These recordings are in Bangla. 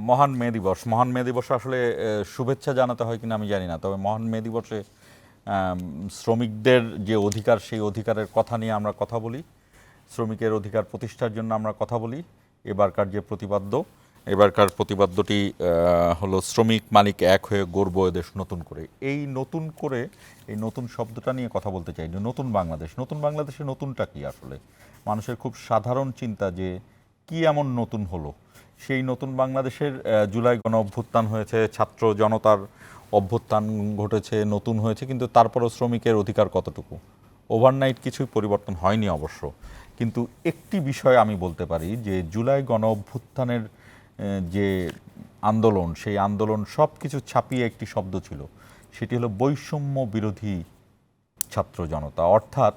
মহান মে দিবস। মহান মে দিবসে আসলে শুভেচ্ছা জানাতে হয় কিনা আমি জানি না, তবে মহান মে দিবসে শ্রমিকদের যে অধিকার, সেই অধিকারের কথা নিয়ে আমরা কথা বলি, শ্রমিকের অধিকার প্রতিষ্ঠার জন্য আমরা কথা বলি। এবারকার প্রতিপাদ্যটি হলো শ্রমিক মালিক এক হয়ে গড়ব এদেশ নতুন করে। এই নতুন শব্দটা নিয়ে কথা বলতে চাই। যে নতুন বাংলাদেশে নতুনটা কি আসলে? মানুষের খুব সাধারণ চিন্তা যে কি এমন নতুন হলো। সেই নতুন বাংলাদেশের জুলাই গণ অভ্যুত্থান হয়েছে, ছাত্র জনতার অভ্যুত্থান ঘটেছে, নতুন হয়েছে, কিন্তু তারপরও শ্রমিকের অধিকার কতটুকু? ওভারনাইট কিছুই পরিবর্তন হয়নি অবশ্য, কিন্তু একটি বিষয় আমি বলতে পারি যে জুলাই গণ অভ্যুত্থানের যে আন্দোলন, সেই আন্দোলন সব কিছু ছাপিয়ে একটি শব্দ ছিল, সেটি হলো বৈষম্য বিরোধী ছাত্র জনতা। অর্থাৎ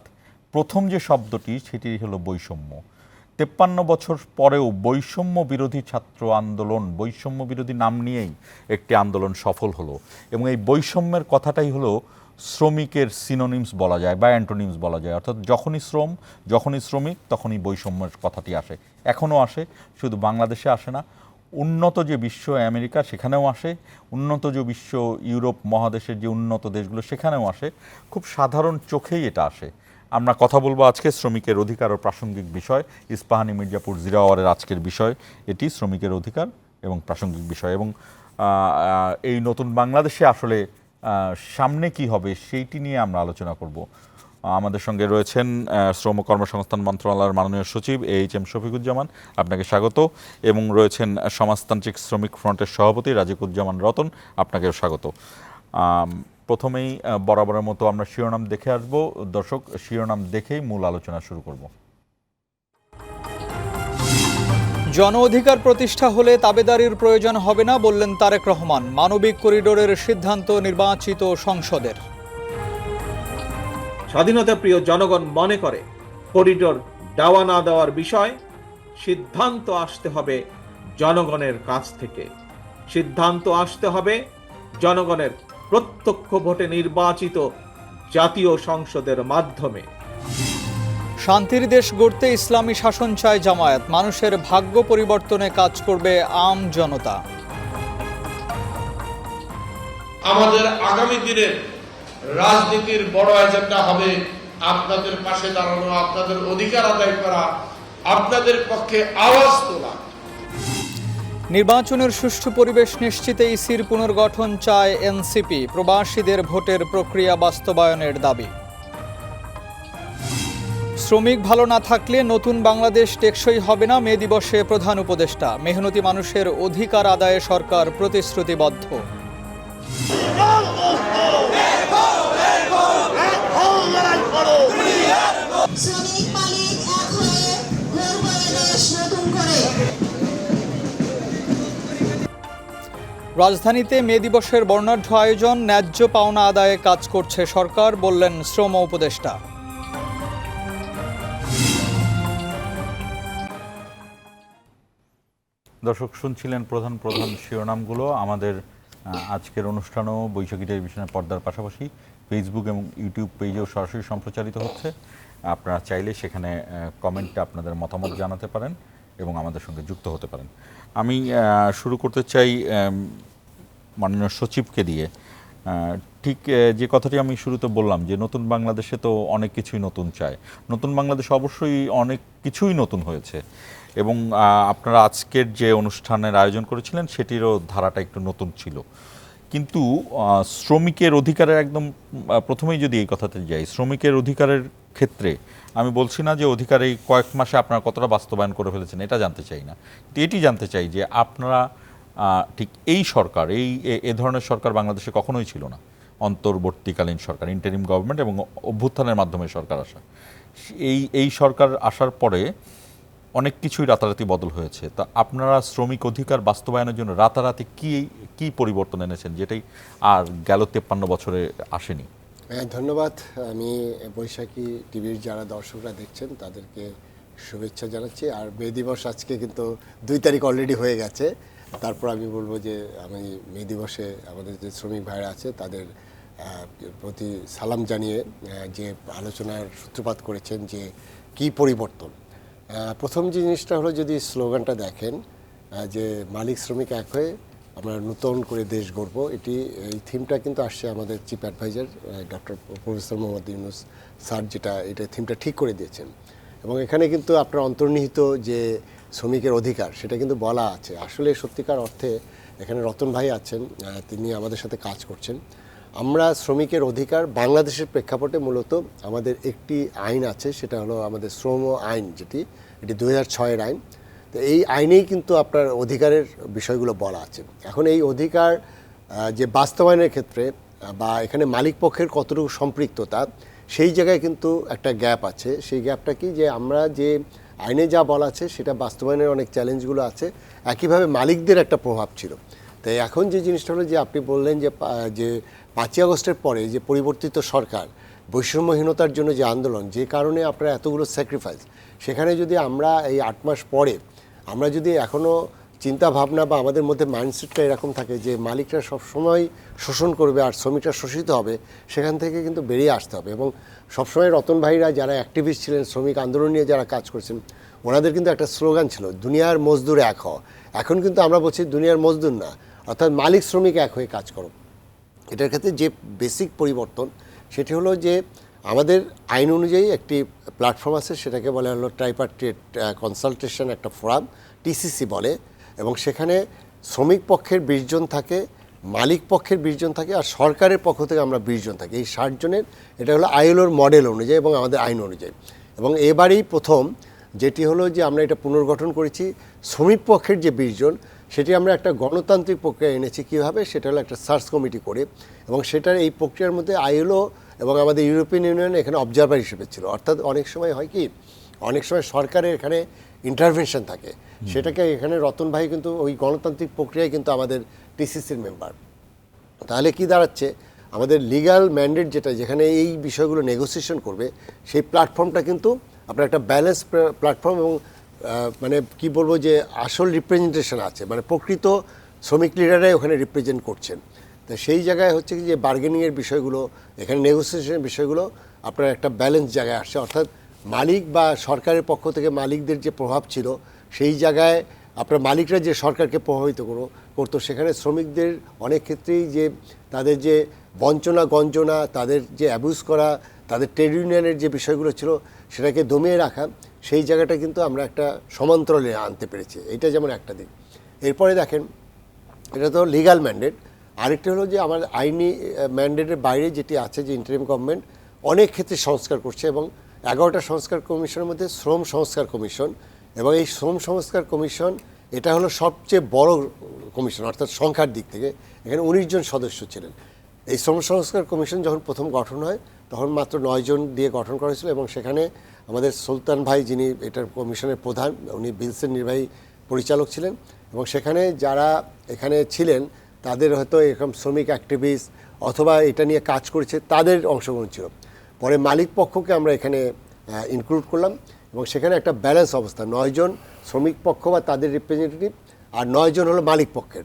প্রথম যে শব্দটি, সেটি হলো বৈষম্য। 53 বছর পরেও বৈষম্য বিরোধী ছাত্র আন্দোলন, বৈষম্য বিরোধী নাম নিয়েই একটি আন্দোলন সফল হলো। এবং এই বৈষম্যের কথাটাই হলো শ্রমিকের সিনোনিমস বলা যায় বা অ্যান্টোনিমস বলা যায়। অর্থাৎ যখনই শ্রমিক, তখনই বৈষম্যের কথাটি আসে। এখনও আসে, শুধু বাংলাদেশে আসে না, উন্নত যে বিশ্ব আমেরিকা সেখানেও আসে, উন্নত যে বিশ্ব ইউরোপ মহাদেশের যে উন্নত দেশগুলো সেখানেও আসে। খুব সাধারণ চোখেই এটা আসে। আমরা কথা বলবো আজকে শ্রমিকের অধিকার ও প্রাসঙ্গিক বিষয়। ইস্পাহানি মির্জাপুর জিরো আওয়ারের আজকের বিষয় এটি, শ্রমিকের অধিকার এবং প্রাসঙ্গিক বিষয়। এবং এই নতুন বাংলাদেশে আসলে সামনে কি হবে সেইটি নিয়ে আমরা আলোচনা করব। আমাদের সঙ্গে রয়েছেন শ্রম কর্মসংস্থান মন্ত্রণালয়ের মাননীয় সচিব এইচ.এম. শফিকুজ্জামান, আপনাকে স্বাগত। এবং রয়েছেন সমাজতান্ত্রিক শ্রমিক ফ্রন্টের সভাপতি রাজিকুজ্জামান রতন, আপনাকেও স্বাগত। প্রথমেই বরাবরের মতো আমরা শিরোনাম দেখে আসব। দর্শক, শিরোনাম দেখেই মূল আলোচনা শুরু করব। জন অধিকার প্রতিষ্ঠা হলে তাবেদারির প্রয়োজন হবে না, বললেন তারেক রহমান। মানবিক করিডোরের সিদ্ধান্ত নির্বাচিত সংসদের। স্বাধীনতা প্রিয় জনগণ মনে করে করিডোর দেওয়া না দেওয়ার বিষয় সিদ্ধান্ত আসতে হবে জনগণের কাছ থেকে। সিদ্ধান্ত আসতে হবে জনগণের প্রত্যক্ষ ভোটে নির্বাচিত জাতীয় সংসদের মাধ্যমে। শান্তির দেশ গড়তে ইসলামী শাসন চায় জামায়াত। মানুষের ভাগ্য পরিবর্তনে কাজ করবে আম জনতা। আমাদের আগামী দিনের রাজনীতির বড় এজেন্ডা হবে আপনাদের পাশে দাঁড়ানো, আপনাদের অধিকার আদায় করা, আপনাদের পক্ষে আওয়াজ তোলা। নির্বাচনের সুষ্ঠু পরিবেশ নিশ্চিতে ইসির পুনর্গঠন চায় এনসিপি। প্রবাসীদের ভোটের প্রক্রিয়া বাস্তবায়নের দাবি। শ্রমিক ভালো না থাকলে নতুন বাংলাদেশ টেকসই হবে না, মে দিবসে প্রধান উপদেষ্টা। মেহনতি মানুষের অধিকার আদায়ে সরকার প্রতিশ্রুতিবদ্ধ। রাজধানীতে মে দিবসের বর্ণাঢ্য আয়োজন, ন্যায্য পাওনা আদায়ে কাজ করছে সরকার, বললেন শ্রম উপদেষ্টা। দর্শক, শুনছিলেন প্রধান শিরোনামগুলো। আমাদের আজকের অনুষ্ঠানও বৈশাখী টেলিভিশনের পর্দার পাশাপাশি ফেসবুক এবং ইউটিউব পেজেও সরাসরি সম্প্রচারিত হচ্ছে। আপনারা চাইলে সেখানে কমেন্টে আপনাদের মতামত জানাতে পারেন এবং আমাদের সঙ্গে যুক্ত হতে পারেন। আমি শুরু করতে চাই মাননীয় সচিবকে দিয়ে। ঠিক যে কথাটি আমি শুরুতে বললাম যে নতুন বাংলাদেশে তো অনেক কিছুই নতুন চায়। নতুন বাংলাদেশে অবশ্যই অনেক কিছুই নতুন হয়েছে এবং আপনারা আজকের যে অনুষ্ঠানের আয়োজন করেছিলেন সেটিরও ধারাটা একটু নতুন ছিল। কিন্তু শ্রমিকের অধিকারের একদম প্রথমেই যদি এই কথাতে যাই, শ্রমিকের অধিকারের ক্ষেত্রে আমি বলছি না যে অধিকার এই কয়েক মাসে আপনারা কতটা বাস্তবায়ন করে ফেলেছেন, এটা জানতে চাই না। এটি জানতে চাই যে আপনারা ঠিক এই সরকার, এ ধরনের সরকার বাংলাদেশে কখনোই ছিল না। অন্তর্বর্তীকালীন সরকার, ইন্টারিম গভর্নমেন্ট এবং অভ্যুত্থানের মাধ্যমে সরকার আসা, এই সরকার আসার পরে অনেক কিছুই রাতারাতি বদল হয়েছে। তা আপনারা শ্রমিক অধিকার বাস্তবায়নের জন্য রাতারাতি কি পরিবর্তন এনেছেন, যেটাই আর গেল 53 বছরে আসেনি? ধন্যবাদ। আমি বৈশাখী টিভির যারা দর্শকরা দেখছেন তাদেরকে শুভেচ্ছা জানাচ্ছি। আর মে দিবস আজকে কিন্তু 2 তারিখ অলরেডি হয়ে গেছে। তারপর আমি বলবো যে আমি মে দিবসে আমাদের যে শ্রমিক ভাইরা আছে তাদের প্রতি সালাম জানিয়ে যে আলোচনার সূত্রপাত করেছেন যে কি পরিবর্তন। প্রথম জিনিসটা হলো, যদি স্লোগানটা দেখেন যে মালিক শ্রমিক এক হয়ে আমরা নতুন করে দেশ গড়ব, এই থিমটা কিন্তু আসছে আমাদের chief adviser doctor professor Muhammad Yunus sir, এটা থিমটা ঠিক করে দিয়েছেন। এবং এখানে কিন্তু আপনার অন্তর্নিহিত যে শ্রমিকের অধিকার সেটা কিন্তু বলা আছে। আসলে সত্যিকার অর্থে এখানে রতন ভাই আছেন, তিনি আমাদের সাথে কাজ করছেন। আমরা শ্রমিকের অধিকার বাংলাদেশের প্রেক্ষাপটে মূলত আমাদের একটি আইন আছে, সেটা হলো আমাদের শ্রম আইন, এটি 2006-এর আইন। তো এই আইনেই কিন্তু আপনার অধিকারের বিষয়গুলো বলা আছে। এখন এই অধিকার যে বাস্তবায়নের ক্ষেত্রে বা এখানে মালিক পক্ষের কতটুকু সম্পৃক্ততা, সেই জায়গায় কিন্তু একটা গ্যাপ আছে। সেই গ্যাপটা কি, যে আমরা যে আইনে যা বলা আছে সেটা বাস্তবায়নের অনেক চ্যালেঞ্জগুলো আছে, একইভাবে মালিকদের একটা প্রভাব ছিল। তাই এখন যে জিনিসটা হলো, যে আপনি বললেন যে 5ই আগস্টের পরে যে পরিবর্তিত সরকার, বৈষম্যহীনতার জন্য যে আন্দোলন, যে কারণে আপনার এতগুলো স্যাক্রিফাইস, সেখানে যদি আমরা এই 8 মাস পরে আমরা যদি এখনও চিন্তা ভাবনা বা আমাদের মধ্যে মাইন্ডসেটটা এরকম থাকে যে মালিকরা সবসময় শোষণ করবে আর শ্রমিকরা শোষিত হবে, সেখান থেকে কিন্তু বেরিয়ে আসতে হবে। এবং সবসময় রতন ভাইরা যারা অ্যাক্টিভিস্ট ছিলেন, শ্রমিক আন্দোলন নিয়ে যারা কাজ করছেন, ওনাদের কিন্তু একটা স্লোগান ছিল, দুনিয়ার মজদুর এক হও। এখন কিন্তু আমরা বলছি দুনিয়ার মজদুর না, অর্থাৎ মালিক শ্রমিক এক হয়ে কাজ করো। এটার ক্ষেত্রে যে বেসিক পরিবর্তন সেটি হলো যে আমাদের আইন অনুযায়ী একটি প্ল্যাটফর্ম আছে, সেটাকে বলা হলো ট্রাইপার্টিট কনসালটেশন একটা ফোরাম, টিসিসি বলে। এবং সেখানে শ্রমিক পক্ষের 20 জন থাকে, মালিক পক্ষের 20 জন থাকে, আর সরকারের পক্ষ থেকে আমরা 20 জন থাকি। এই 60 জনের, এটা হলো আইএলওর মডেল অনুযায়ী এবং আমাদের আইন অনুযায়ী। এবং এবারেই প্রথম যেটি হলো যে আমরা এটা পুনর্গঠন করেছি, শ্রমিক পক্ষের যে 20 জন, সেটি আমরা একটা গণতান্ত্রিক প্রক্রিয়া এনেছি। কীভাবে? সেটা হলো একটা সার্চ কমিটি করে, এবং সেটার এই প্রক্রিয়ার মধ্যে আইএলও এবং আমাদের ইউরোপিয়ান ইউনিয়ন এখানে অবজারভার হিসেবে ছিল। অর্থাৎ অনেক সময় হয় কি, অনেক সময় সরকারের এখানে ইন্টারভেনশন থাকে, সেটাকে এখানে রতন ভাই কিন্তু ওই গণতান্ত্রিক প্রক্রিয়ায় কিন্তু আমাদের টিসিসির মেম্বার। তাহলে কি দাঁড়াচ্ছে, আমাদের লিগ্যাল ম্যান্ডেট যেখানে এই বিষয়গুলো নেগোসিয়েশন করবে, সেই প্ল্যাটফর্মটা কিন্তু আপনার একটা ব্যালেন্স প্ল্যাটফর্ম, এবং মানে কি বলবো, যে আসল রিপ্রেজেন্টেশন আছে, মানে প্রকৃত শ্রমিক লিডাররাই ওখানে রিপ্রেজেন্ট করছেন। তো সেই জায়গায় হচ্ছে কি, যে বার্গেনিংয়ের বিষয়গুলো, এখানে নেগোসিয়েশনের বিষয়গুলো আপনার একটা ব্যালেন্স জায়গায় আসছে। অর্থাৎ মালিক বা সরকারের পক্ষ থেকে মালিকদের যে প্রভাব ছিল, সেই জায়গায় আপনার মালিকরা যে সরকারকে প্রভাবিত করতো, সেখানে শ্রমিকদের অনেক ক্ষেত্রেই যে তাদের যে বঞ্চনা গঞ্জনা, তাদের যে অ্যাবিউজ করা, তাদের ট্রেড ইউনিয়নের যে বিষয়গুলো ছিল, সেটাকে দমিয়ে রাখা, সেই জায়গাটা কিন্তু আমরা একটা সমান্তরালে আনতে পেরেছি। এটা যেমন একটা দিক। এরপরে দেখেন, এটা তো লিগ্যাল ম্যান্ডেট। আরেকটা হলো যে আমার আইনি ম্যান্ডেটের বাইরে যেটি আছে, যে ইন্টারিম গভর্নমেন্ট অনেক ক্ষেত্রে সংস্কার করছে, এবং 11টা সংস্কার কমিশনের মধ্যে শ্রম সংস্কার কমিশন, এবং এই শ্রম সংস্কার কমিশন এটা হলো সবচেয়ে বড় কমিশন, অর্থাৎ সংখ্যার দিক থেকে এখানে 19 জন সদস্য ছিলেন। এই শ্রম সংস্কার কমিশন যখন প্রথম গঠন হয়, তখন মাত্র 9 জন দিয়ে গঠন করা হয়েছিল, এবং সেখানে আমাদের সুলতান ভাই, যিনি এটার কমিশনের প্রধান, উনি বিলসের নির্বাহী পরিচালক ছিলেন। এবং সেখানে যারা এখানে ছিলেন, তাদের হয়তো এরকম শ্রমিক অ্যাক্টিভিস্ট অথবা এটা নিয়ে কাজ করেছে, তাদের অংশগ্রহণ ছিল। পরে মালিক পক্ষকে আমরা এখানে ইনক্লুড করলাম, এবং সেখানে একটা ব্যালেন্স অবস্থা, 9 জন শ্রমিক পক্ষ বা তাদের রিপ্রেজেন্টেটিভ, আর 9 জন হলো মালিক পক্ষের।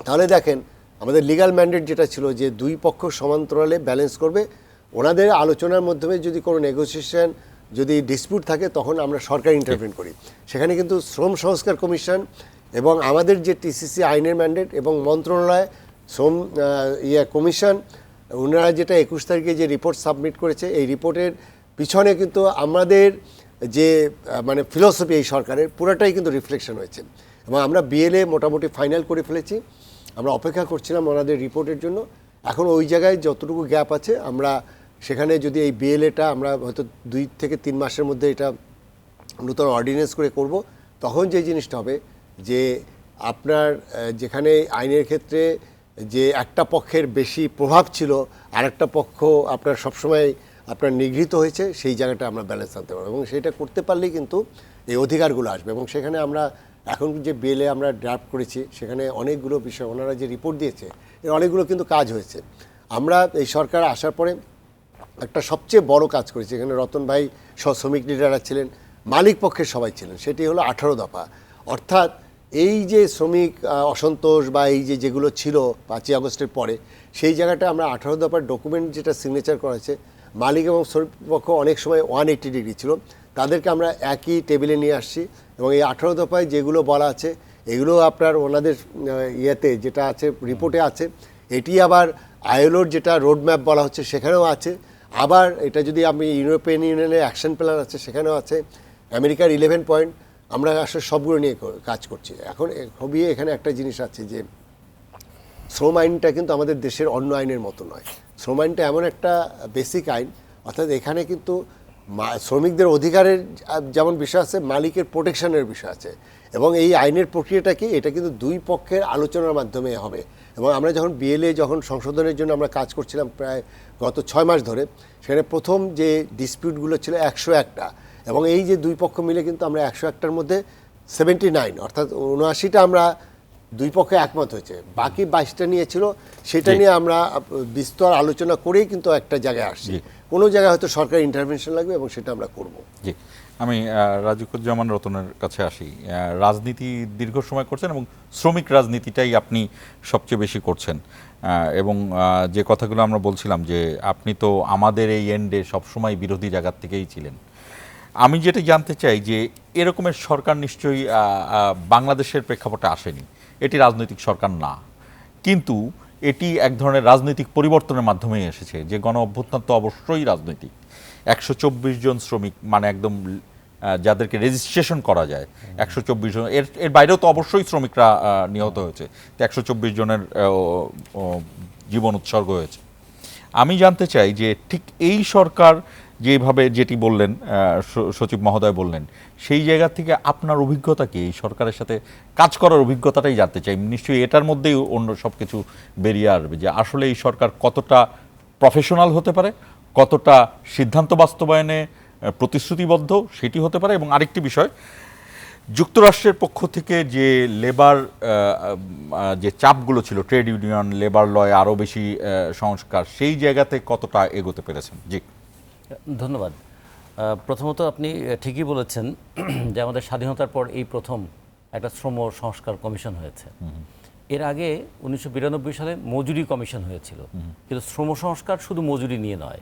তাহলে দেখেন, আমাদের লিগ্যাল ম্যান্ডেট যেটা ছিল, যে দুই পক্ষ সমান্তরালে ব্যালেন্স করবে, ওনাদের আলোচনার মাধ্যমে যদি কোনো নেগোসিয়েশন, যদি ডিসপিউট থাকে, তখন আমরা সরকার ইন্টারভেন করি। সেখানে কিন্তু শ্রম সংস্কার কমিশন এবং আমাদের যে টিসিসি আইনের ম্যান্ডেট এবং মন্ত্রণালয় শ্রম কমিশন, ওনারা যেটা 21 তারিখে যে রিপোর্ট সাবমিট করেছে, এই রিপোর্টের পিছনে কিন্তু আমাদের যে মানে ফিলসফি এই সরকারের পুরোটাই কিন্তু রিফ্লেকশন হয়েছে। এবং আমরা বিএলএ মোটামুটি ফাইনাল করে ফেলেছি, আমরা অপেক্ষা করছিলাম ওনাদের রিপোর্টের জন্য। এখন ওই জায়গায় যতটুকু গ্যাপ আছে, আমরা সেখানে যদি এই বিএলএটা আমরা হয়তো 2 থেকে 3 মাসের মধ্যে এটা নতুন অর্ডিন্যান্স করে করব, তখন যে জিনিসটা হবে, যে আপনার যেখানে আইনের ক্ষেত্রে যে একটা পক্ষের বেশি প্রভাব ছিল, আর একটা পক্ষ আপনার সবসময় আপনার নিগৃহীত হয়েছে, সেই জায়গাটা আমরা ব্যালেন্স আনতে পারবো, এবং সেটা করতে পারলেই কিন্তু এই অধিকারগুলো আসবে। এবং সেখানে আমরা এখন যে বিলে আমরা ড্রাফট করেছি, সেখানে অনেকগুলো বিষয়, ওনারা যে রিপোর্ট দিয়েছে, এর অনেকগুলো কিন্তু কাজ হয়েছে। আমরা এই সরকার আসার পরে একটা সবচেয়ে বড় কাজ করেছি, এখানে রতন ভাই শ্রমিক লিডাররা ছিলেন, মালিক পক্ষের সবাই ছিলেন, সেটি হলো 18 দফা। অর্থাৎ এই যে শ্রমিক অসন্তোষ বা এই যেগুলো ছিল 5ই আগস্টের পরে, সেই জায়গাটা আমরা 18 দফার ডকুমেন্ট যেটা সিগনেচার করা হয়েছে, মালিক এবং শ্রমিক পক্ষ অনেক সময় 180 ডিগ্রি ছিল, তাদেরকে আমরা একই টেবিলে নিয়ে আসছি। এবং এই 18 দফায় যেগুলো বলা আছে, এগুলো আপনার ওনাদের ইয়েতে যেটা আছে রিপোর্টে আছে, এটি আবার আইএলওর যেটা রোড ম্যাপ বলা হচ্ছে সেখানেও আছে, আবার এটা যদি আমি ইউরোপিয়ান ইউনিয়নের অ্যাকশন প্ল্যান আছে সেখানেও আছে, আমেরিকার 11 পয়েন্ট, আমরা আসলে সবগুলো নিয়ে কাজ করছি। এখন খুবই এখানে একটা জিনিস আছে যে শ্রম আইনটা কিন্তু আমাদের দেশের অন্য আইনের মতো নয়। শ্রম আইনটা এমন একটা বেসিক আইন, অর্থাৎ এখানে কিন্তু শ্রমিকদের অধিকারের যেমন বিষয় আছে, মালিকের প্রোটেকশনের বিষয় আছে। এবং এই আইনের প্রক্রিয়াটা কি, এটা কিন্তু দুই পক্ষের আলোচনার মাধ্যমে হবে। এবং আমরা যখন বিএলএ যখন সংশোধনের জন্য আমরা কাজ করছিলাম প্রায় গত 6 মাস ধরে, সেখানে প্রথম যে ডিসপিউটগুলো ছিল 101টা, এবং এই যে দুই পক্ষ মিলে কিন্তু আমরা 101টার মধ্যে 79 অর্থাৎ 79টা আমরা দুই পক্ষে একমত হয়েছে, বাকি 22টা নিয়ে ছিল, সেটা নিয়ে আমরা বিস্তর আলোচনা করেই কিন্তু একটা জায়গায় আসছি। কোনো জায়গায় হয়তো সরকার ইন্টারভেনশন লাগবে এবং সেটা আমরা করব। জি, আমি রাজিকুজ্জামান রতনের কাছে আসি। রাজনীতি দীর্ঘ সময় করছেন এবং শ্রমিক রাজনীতিটাই আপনি সবচেয়ে বেশি করছেন, এবং যে কথাগুলো আমরা বলছিলাম যে আপনি তো আমাদের এই এন্ডে সবসময় বিরোধী জায়গার থেকেই ছিলেন। আমি যেটা জানতে চাই যে এরকমের সরকার নিশ্চয়ই বাংলাদেশের প্রেক্ষাপটে আসেনি, এটি রাজনৈতিক সরকার না, কিন্তু এটি এক ধরনের রাজনৈতিক পরিবর্তনের মাধ্যমেই এসেছে। যে গণ অভ্যুত্থান তো অবশ্যই রাজনৈতিক, 124 জন শ্রমিক মানে একদম যাদেরকে রেজিস্ট্রেশন করা যায় 124 জন, এর বাইরেও তো অবশ্যই শ্রমিকরা নিহত হয়েছে, তো 124 জনের জীবন উৎসর্গ হয়েছে। আমি জানতে চাই যে ঠিক এই সরকার যেভাবে যেটি বললেন, সচিব মহোদয় বললেন, সেই জায়গা থেকে আপনার অভিজ্ঞতা কি, এই সরকারের সাথে কাজ করার অভিজ্ঞতাটাই জানতে চাই। নিশ্চয়ই এটার মধ্যেই অন্য সব কিছু বেরিয়ে আসবে যে আসলে এই সরকার কতটা প্রফেশনাল হতে পারে, কতটা সিদ্ধান্ত বাস্তবায়নে প্রতিশ্রুতিবদ্ধ সেটি হতে পারে। এবং আরেকটি বিষয়, যুক্তরাষ্ট্রের পক্ষ থেকে যে লেবার যে চাপগুলো ছিল, ট্রেড ইউনিয়ন, লেবার লয়, আরও বেশি সংস্কার, সেই জায়গাতে কতটা এগোতে পেরেছেন? জি, ধন্যবাদ। প্রথমত আপনি ঠিকই বলেছেন যে আমাদের স্বাধীনতার পর এই প্রথম একটা শ্রম সংস্কার কমিশন হয়েছে। এর আগে 1992 সালে মজুরি কমিশন হয়েছিল, কিন্তু শ্রম সংস্কার শুধু মজুরি নিয়ে নয়,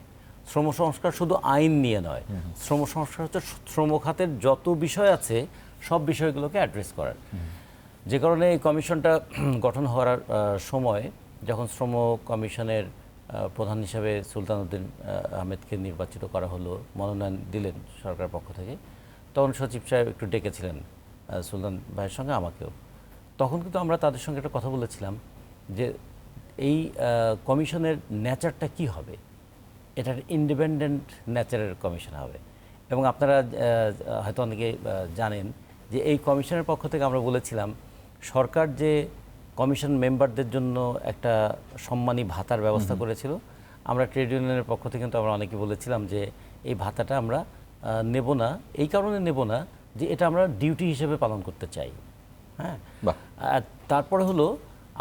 শ্রম সংস্কার শুধু আইন নিয়ে নয়, শ্রম সংস্কার হচ্ছে শ্রম খাতের যত বিষয় আছে সব বিষয়গুলোকে অ্যাড্রেস করার। যে কারণে এই কমিশনটা গঠন হওয়ার সময় যখন শ্রম কমিশনের প্রধান হিসাবে সুলতান উদ্দিন আহমেদকে নির্বাচিত করা হলো, মনোনয়ন দিলেন সরকার পক্ষ থেকে, তখন সচিব সাহেব একটু ডেকেছিলেন সুলতান ভাইয়ের সঙ্গে আমাকেও। তখন কিন্তু আমরা তাদের সঙ্গে একটা কথা বলেছিলাম যে এই কমিশনের নেচারটা কি হবে, এটার ইন্ডিপেন্ডেন্ট নেচারের কমিশন হবে। এবং আপনারা হয়তো অনেকে জানেন যে এই কমিশনের পক্ষ থেকে আমরা বলেছিলাম সরকার যে কমিশন মেম্বারদের জন্য একটা সম্মানী ভাতার ব্যবস্থা করেছিল, আমরা ট্রেড ইউনিয়নের পক্ষ থেকে কিন্তু আমরা অনেকে বলেছিলাম যে এই ভাতাটা আমরা নেব না, এই কারণে নেব না যে এটা আমরা ডিউটি হিসেবে পালন করতে চাই। হ্যাঁ, তারপরে হলো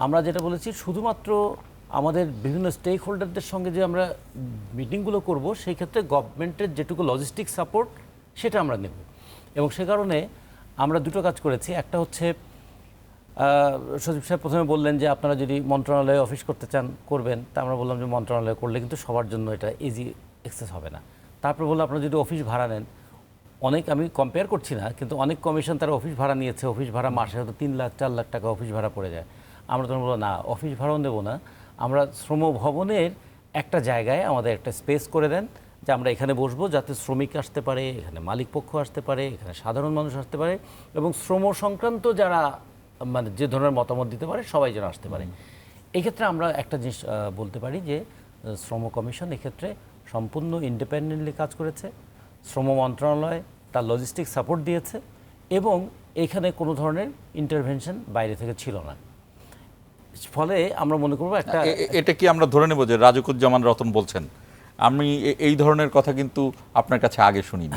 আমরা যেটা বলেছি শুধুমাত্র আমাদের বিভিন্ন স্টেক হোল্ডারদের সঙ্গে যে আমরা মিটিংগুলো করব, সেই ক্ষেত্রে গভর্নমেন্টের যেটুকু লজিস্টিক সাপোর্ট সেটা আমরা নেব। এবং সে কারণে আমরা দুটো কাজ করেছি। একটা হচ্ছে সচিব সাহেব প্রথমে বললেন যে আপনারা যদি মন্ত্রণালয়ে অফিস করতে চান করবেন, তা আমরা বললাম যে মন্ত্রণালয়ে করলে কিন্তু সবার জন্য এটা ইজি অ্যাক্সেস হবে না। তারপর বললাম আপনারা যদি অফিস ভাড়া নেন, অনেক, আমি কম্পেয়ার করছি না, কিন্তু অনেক কমিশন তারা অফিস ভাড়া নিয়েছে, অফিস ভাড়া মাসে হয়তো 3 লাখ 4 লাখ টাকা অফিস ভাড়া পড়ে যায়। আমরা তখন বললাম না, অফিস ভাড়াও দেবো না, আমরা শ্রম ভবনের একটা জায়গায় আমাদের একটা স্পেস করে দেন যে আমরা এখানে বসবো, যাতে শ্রমিক আসতে পারে, এখানে মালিক পক্ষ আসতে পারে, এখানে সাধারণ মানুষ আসতে পারে, এবং শ্রম সংক্রান্ত যারা মানে যে ধরনের মতামত দিতে পারে সবাই যেন আসতে পারে। এক্ষেত্রে আমরা একটা জিনিস বলতে পারি যে শ্রম কমিশন এক্ষেত্রে সম্পূর্ণ ইন্ডিপেন্ডেন্টলি কাজ করেছে। শ্রম মন্ত্রণালয় তার লজিস্টিক সাপোর্ট দিয়েছে এবং এখানে কোনো ধরনের ইন্টারভেনশন বাইরে থেকে ছিল না। ফলে আমরা মনে করবো একটা, এটা কি আমরা ধরে নেব যে রাজিকুজ্জামান রতন বলছেন? আমি এই ধরনের কথা কিন্তু আপনার কাছে আগে শুনিনি।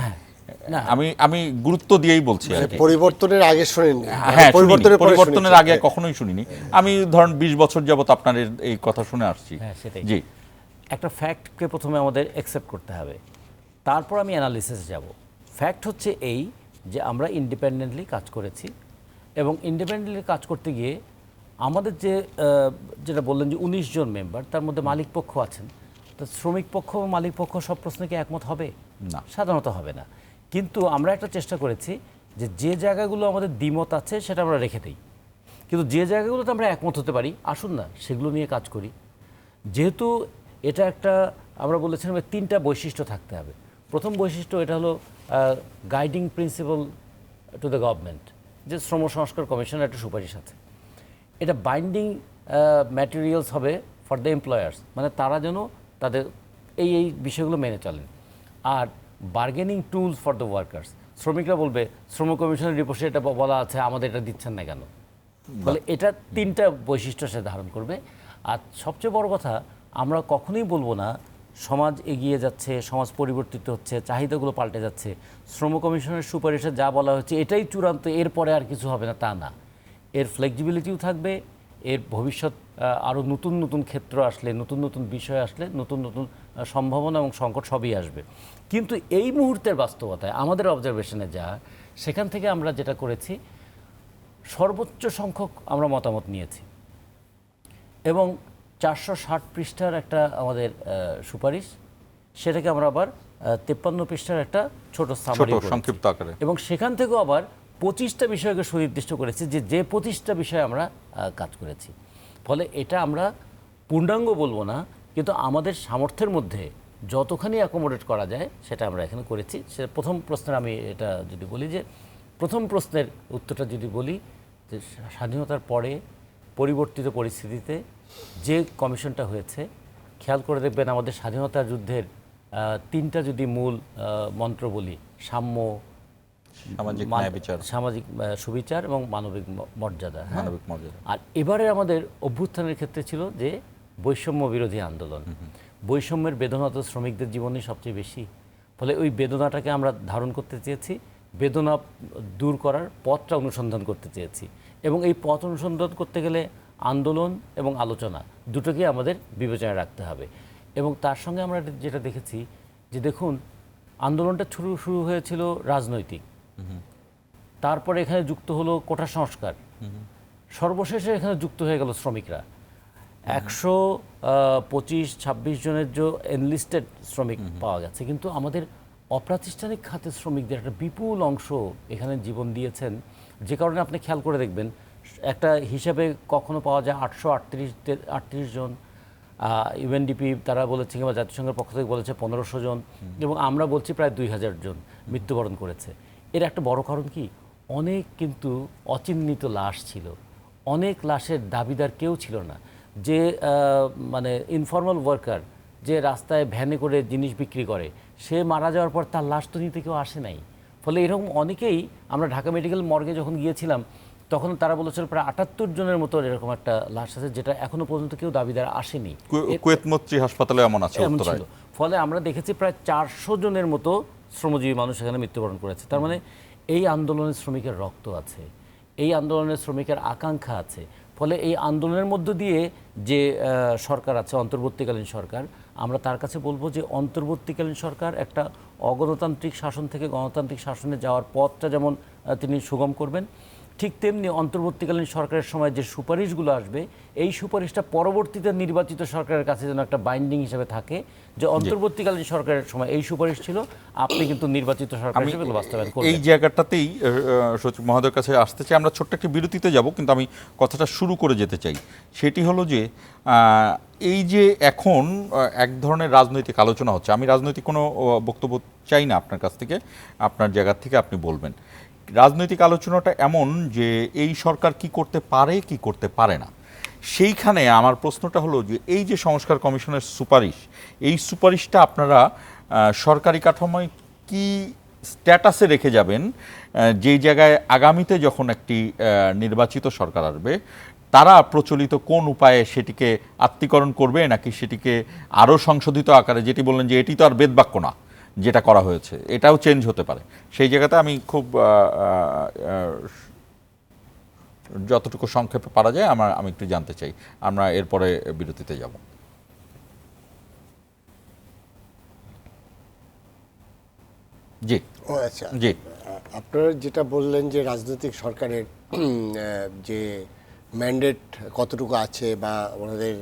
আমি গুরুত্ব দিয়েই বলছি। পরিবর্তনের আগে শুনিনি, হ্যাঁ, পরিবর্তনের আগে কখনোই শুনিনি। আমি ধরেন 20 বছর যাবত আপনার এই কথা শুনে আসছি। সেটাই, জি, একটা ফ্যাক্টকে প্রথমে আমাদের অ্যাকসেপ্ট করতে হবে, তারপর আমি অ্যানালিসিসে যাব। ফ্যাক্ট হচ্ছে এই যে আমরা ইন্ডিপেন্ডেন্টলি কাজ করেছি, এবং ইন্ডিপেন্ডেন্টলি কাজ করতে গিয়ে আমাদের যেটা বললেন যে 19 জন মেম্বার, তার মধ্যে মালিক পক্ষ আছেন, তো শ্রমিক পক্ষ ও মালিক পক্ষ সব প্রশ্নে কি একমত হবে? না, সাধারণত হবে না। কিন্তু আমরা একটা চেষ্টা করেছি যে যে জায়গাগুলো আমাদের দ্বিমত আছে সেটা আমরা রেখে দিই, কিন্তু যে জায়গাগুলোতে আমরা একমত হতে পারি আসুন না সেগুলো নিয়ে কাজ করি। যেহেতু এটা একটা আমরা বলেছিলাম 3টা বৈশিষ্ট্য থাকতে হবে। প্রথম বৈশিষ্ট্য এটা হলো guiding principle to the government, যে শ্রম সংস্কার কমিশনের একটা সুপারিশ আছে। এটা বাইন্ডিং ম্যাটেরিয়ালস হবে ফর দ্য এমপ্লয়ার্স, মানে তারা যেন তাদের এই বিষয়গুলো মেনে চলেন। আর bargaining tools for the workers, শ্রমিকরা বলবে শ্রম কমিশনের রিপোর্টে এটা বলা আছে, আমাদের এটা দিচ্ছেন না কেন। ফলে এটা 3টা বৈশিষ্ট্য সে ধারণ করবে। আর সবচেয়ে বড় কথা, আমরা কখনোই বলবো না সমাজ এগিয়ে যাচ্ছে, সমাজ পরিবর্তিত হচ্ছে, চাহিদাগুলো পাল্টে যাচ্ছে, শ্রম কমিশনের সুপারিশে যা বলা হচ্ছে এটাই চূড়ান্ত, এরপরে আর কিছু হবে না, তা না। এর ফ্লেক্সিবিলিটিও থাকবে, এর ভবিষ্যৎ আরও নতুন নতুন ক্ষেত্র আসলে, নতুন নতুন বিষয় আসলে, নতুন নতুন সম্ভাবনা এবং সংকট সবই আসবে। কিন্তু এই মুহূর্তের বাস্তবতায় আমাদের অবজারভেশনে যা, সেখান থেকে আমরা যেটা করেছি, সর্বোচ্চ সংখ্যক আমরা মতামত নিয়েছি এবং 460 পৃষ্ঠার একটা আমাদের সুপারিশ, সেটাকে আমরা আবার 53 পৃষ্ঠার একটা ছোট সামারি সংক্ষিপ্ত আকারে, এবং সেখান থেকেও আবার 25টা বিষয়কে সুনির্দিষ্ট করেছি, যে 25টা বিষয়ে আমরা কাজ করেছি। ফলে এটা আমরা পূর্ণাঙ্গ বলবো না, কিন্তু আমাদের সামর্থ্যের মধ্যে যতখানি অ্যাকোমোডেট করা যায় সেটা আমরা এখানে করেছি। সেটা প্রথম প্রশ্নের আমি এটা যদি বলি, যে প্রথম প্রশ্নের উত্তরটা যদি বলি, যে স্বাধীনতার পরে পরিবর্তিত পরিস্থিতিতে যে কমিশনটা হয়েছে, খেয়াল করে দেখবেন আমাদের স্বাধীনতা যুদ্ধের 3টা যদি মূল মন্ত্র বলি, সাম্য, সামাজিক ন্যায় বিচার, সামাজিক সুবিচার এবং মানবিক মর্যাদা, মানবিক মর্যাদা। আর এবারে আমাদের অভ্যুত্থানের ক্ষেত্রে ছিল যে বৈষম্য বিরোধী আন্দোলন। বৈষম্যের বেদনা তো শ্রমিকদের জীবনে সবচেয়ে বেশি, ফলে ওই বেদনাটাকে আমরা ধারণ করতে চেয়েছি, বেদনা দূর করার পথটা অনুসন্ধান করতে চেয়েছি। এবং এই পথ অনুসন্ধান করতে গেলে আন্দোলন এবং আলোচনা দুটোকে আমাদের বিবেচনায় রাখতে হবে। এবং তার সঙ্গে আমরা যেটা দেখেছি, যে দেখুন আন্দোলনটা শুরু হয়েছিল রাজনৈতিক, তারপরে এখানে যুক্ত হলো কোটা সংস্কার, সর্বশেষে এখানে যুক্ত হয়ে গেল শ্রমিকরা। 125-26 জনের যে এনলিস্টেড শ্রমিক পাওয়া গেছে, কিন্তু আমাদের অপ্রাতিষ্ঠানিক খাতে শ্রমিকদের একটা বিপুল অংশ এখানে জীবন দিয়েছেন, যে কারণে আপনি খেয়াল করে দেখবেন একটা হিসাবে কখনো পাওয়া যায় 838 জন, ইউএনডিপি তারা বলেছে, কিংবা জাতিসংঘের পক্ষ থেকে বলেছে 1500 জন, এবং আমরা বলছি প্রায় 2000 জন মৃত্যুবরণ করেছে। এর একটা বড় কারণ কি, অনেক কিন্তু অচিহ্নিত লাশ ছিল, অনেক লাশের দাবিদার কেউ ছিল না। যে মানে ইনফর্মাল ওয়ার্কার, যে রাস্তায় ভ্যানে করে জিনিস বিক্রি করে, সে মারা যাওয়ার পর তার লাশ তো নিতে কেউ আসে নাই। ফলে এরকম অনেকেই, আমরা ঢাকা মেডিকেল মর্গে যখন গিয়েছিলাম তখন তারা বলেছিল প্রায় 78 জনের মতো এরকম একটা লাশ আছে, যেটা এখনো পর্যন্ত কেউ দাবিদার আসেনি। কুয়েত মৈত্রী হাসপাতালে এমন আছে উত্তরায়। ফলে আমরা দেখেছি প্রায় 400 জনের মতো শ্রমজীবী মানুষ এখানে মৃত্যুবরণ করেছে। তার মানে এই আন্দোলনের শ্রমিকের রক্ত আছে, এই আন্দোলনের শ্রমিকের আকাঙ্ক্ষা আছে। ফলে এই আন্দোলনের মধ্য দিয়ে যে সরকার আছে, অন্তর্বর্তীকালীন সরকার, আমরা তার কাছে বলবো যে অন্তর্বর্তীকালীন সরকার একটা অগণতান্ত্রিক শাসন থেকে গণতান্ত্রিক শাসনে যাওয়ার পথটা যেমন তিনি সুগম করবেন, ঠিক তেমনি অন্তর্বর্তীকালীন সরকারের সময় যে সুপারিশগুলো আসবে, এই সুপারিশটা পরবর্তীতে নির্বাচিত সরকারের কাছে যেন একটা বাইন্ডিং হিসেবে থাকে, যে অন্তর্বর্তীকালীন সরকারের সময় এই সুপারিশ ছিল, আপনি কিন্তু নির্বাচিত সরকার হিসেবে বাস্তবায়ন করবেন। এই জায়গাটাতেই সচিব মহোদয়ের কাছে আসতে চাই। আমরা ছোট্ট একটি বিরতিতে যাব, কিন্তু আমি কথাটা শুরু করে যেতে চাই। সেটি হলো যে এই যে এখন এক ধরনের রাজনৈতিক আলোচনা হচ্ছে, আমি রাজনৈতিক কোনো বক্তব্য চাই না আপনার কাছ থেকে, আপনার জায়গা থেকে আপনি বলবেন। রাজনৈতিক আলোচনাটা এমন যে এই সরকার কি করতে পারে কি করতে পারে না, সেইখানে আমার প্রশ্নটা হলো যে এই যে সংস্কার কমিশনের সুপারিশ, এই সুপারিশটা আপনারা সরকারি কাঠামোয় কি স্ট্যাটাসে রেখে যাবেন, যেই জায়গায় আগামীতে যখন একটি নির্বাচিত সরকার আসবে তারা প্রচলিত কোন উপায়ে সেটিকে আত্মীকরণ করবে, নাকি সেটিকে আরও সংশোধিত আকারে, যেটি বললেন যে এটি তো আর বেদবাক্য না, যেটা করা হয়েছে এটাও চেঞ্জ হতে পারে, সেই জায়গাতে আমি খুব যতটুকু সংক্ষেপে পারা যায় আমি একটু জানতে চাই। আমরা এরপরে বিরতিতে যাব। জি ও আচ্ছা, জি, আপনারা যেটা বললেন যে রাজনৈতিক সরকারের যে ম্যান্ডেট কতটুকু আছে, বা ওনাদের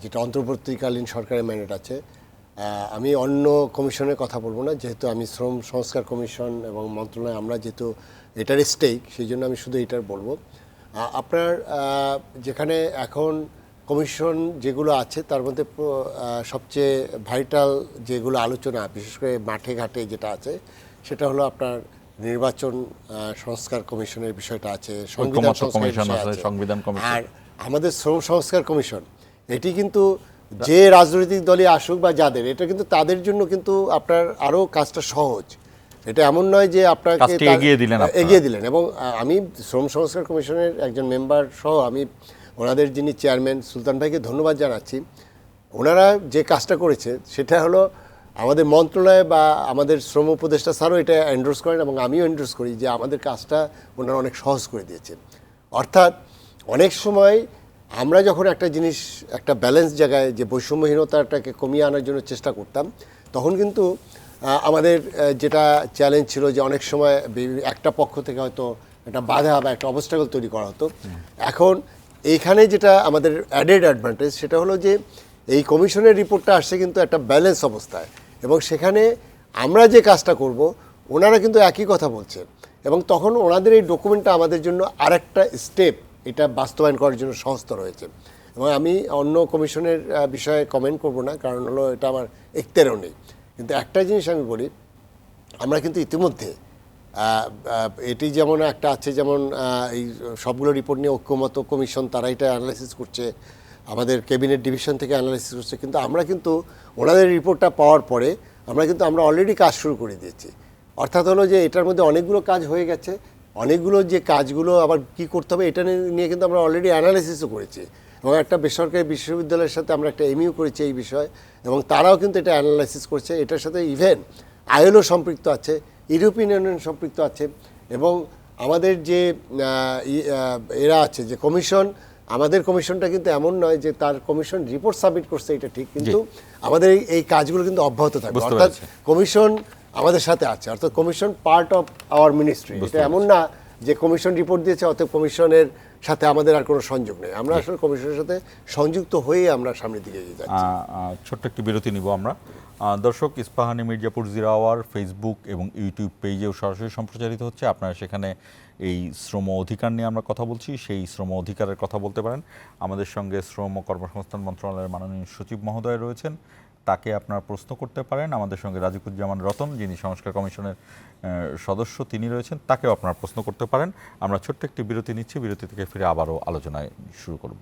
যেটা অন্তর্বর্তীকালীন সরকারের ম্যান্ডেট আছে, আমি অন্য কমিশনের কথা বলবো না, যেহেতু আমি শ্রম সংস্কার কমিশন এবং মন্ত্রণালয় আমরা যেহেতু এটার স্টেক, সেই জন্য আমি শুধু এটার বলবো। আপনার যেখানে এখন কমিশন যেগুলো আছে তার মধ্যে সবচেয়ে ভাইটাল যেগুলো আলোচনা বিশেষ করে মাঠে ঘাটে যেটা আছে সেটা হলো আপনার নির্বাচন সংস্কার কমিশনের বিষয়টা আছে, সংবিধান ঐক্যমত্য কমিশন আছে, সংবিধান কমিশন, আর আমাদের শ্রম সংস্কার কমিশন। এটি কিন্তু যে রাজনৈতিক দলই আসুক বা যাদের, এটা কিন্তু তাদের জন্য কিন্তু আপনার আরও কাজটা সহজ। এটা এমন নয় যে আপনাকে কাজটি এগিয়ে দিলেন আপনারা। এগিয়ে দিলেন। এবং আমি শ্রম সংস্কার কমিশনের একজন মেম্বার সহ আমি ওনাদের যিনি চেয়ারম্যান সুলতান ভাইকে ধন্যবাদ জানাচ্ছি। ওনারা যে কাজটা করেছে সেটা হলো আমাদের মন্ত্রণালয় বা আমাদের শ্রম উপদেষ্টা স্যারও এটা এন্ডোর্স করেন এবং আমিও এন্ডোর্স করি যে আমাদের কাজটা ওনারা অনেক সহজ করে দিয়েছে। অর্থাৎ অনেক সময় আমরা যখন একটা জিনিস একটা ব্যালেন্স জায়গায় যে বৈষম্যহীনতাটাকে কমিয়ে আনার জন্য চেষ্টা করতাম, তখন কিন্তু আমাদের যেটা চ্যালেঞ্জ ছিল যে অনেক সময় একটা পক্ষ থেকে হয়তো একটা বাধা বা একটা অবস্ট্রাগল তৈরি করা হতো। এখন এইখানে যেটা আমাদের অ্যাডেড অ্যাডভান্টেজ সেটা হলো যে এই কমিশনের রিপোর্টটা আসছে কিন্তু একটা ব্যালেন্স অবস্থায়, এবং সেখানে আমরা যে কাজটা করব ওনারা কিন্তু একই কথা বলছেন, এবং তখন ওনাদের এই ডকুমেন্টটা আমাদের জন্য আরেকটা স্টেপ এটা বাস্তবায়ন করার জন্য সহজতর হয়েছে। এবং আমি অন্য কমিশনের বিষয়ে কমেন্ট করব না, কারণ হলো এটা আমার এখতিয়ারও নেই। কিন্তু একটা জিনিস আমি বলি, আমরা কিন্তু ইতিমধ্যে এটি যেমন একটা আছে, যেমন এই সবগুলো রিপোর্ট নিয়ে ঐক্যমত্য কমিশন তারা এটা অ্যানালাইসিস করছে, আমাদের ক্যাবিনেট ডিভিশন থেকে অ্যানালাইসিস করছে, কিন্তু আমরা কিন্তু ওনাদের রিপোর্টটা পাওয়ার পরে আমরা অলরেডি কাজ শুরু করে দিয়েছি। অর্থাৎ হলো যে এটার মধ্যে অনেকগুলো কাজ হয়ে গেছে, অনেকগুলো যে কাজগুলো আবার কি করতে হবে এটা নিয়ে কিন্তু আমরা অলরেডি অ্যানালাইসিসও করেছি, এবং একটা বেসরকারি বিশ্ববিদ্যালয়ের সাথে আমরা একটা এমইউ করেছি এই বিষয়ে, এবং তারাও কিন্তু এটা অ্যানালাইসিস করছে। এটার সাথে ইভেন আইএলও সম্পৃক্ত আছে, ইউরোপিয়ান ইউনিয়ন সম্পৃক্ত আছে, এবং আমাদের যে এরা আছে যে কমিশন, আমাদের কমিশনটা কিন্তু এমন নয় যে তার কমিশন রিপোর্ট সাবমিট করছে এটা ঠিক, কিন্তু আমাদের এই কাজগুলো কিন্তু অব্যাহত থাকবে। অর্থাৎ কমিশন আমাদের সাথে আছে, অর্থাৎ commission part of our ministry. এটা এমন না যে কমিশন রিপোর্ট দিয়েছে অতএব কমিশনের সাথে আমাদের আর কোনো সংযোগ নেই। আমরা আসলে কমিশনের সাথে সংযুক্ত হয়ে আমরা সামনের দিকে এগিয়ে যাচ্ছি। ছোট্ট একটি বিরতি নিব আমরা। দর্শক, Ispahani Mirzapur zero hour Facebook এবং ইউটিউব পেজেও সরাসরি সম্প্রচারিত হচ্ছে। আপনারা সেখানে এই শ্রম অধিকার নিয়ে আমরা কথা বলছি, সেই শ্রম অধিকারের কথা বলতে পারেন। আমাদের সঙ্গে শ্রম ও কর্মসংস্থান মন্ত্রণালয়ের মাননীয় সচিব মহোদয় রয়েছেন, তাকে আপনারা প্রশ্ন করতে পারেন। আমাদের সঙ্গে রাজিকুজ্জামান রতন, যিনি সংস্কার কমিশনের সদস্য, তিনি রয়েছেন, তাকেও আপনারা প্রশ্ন করতে পারেন। আমরা ছোট্ট একটি বিরতি নিচ্ছি, বিরতি থেকে ফিরে আবারও আলোচনায় শুরু করব।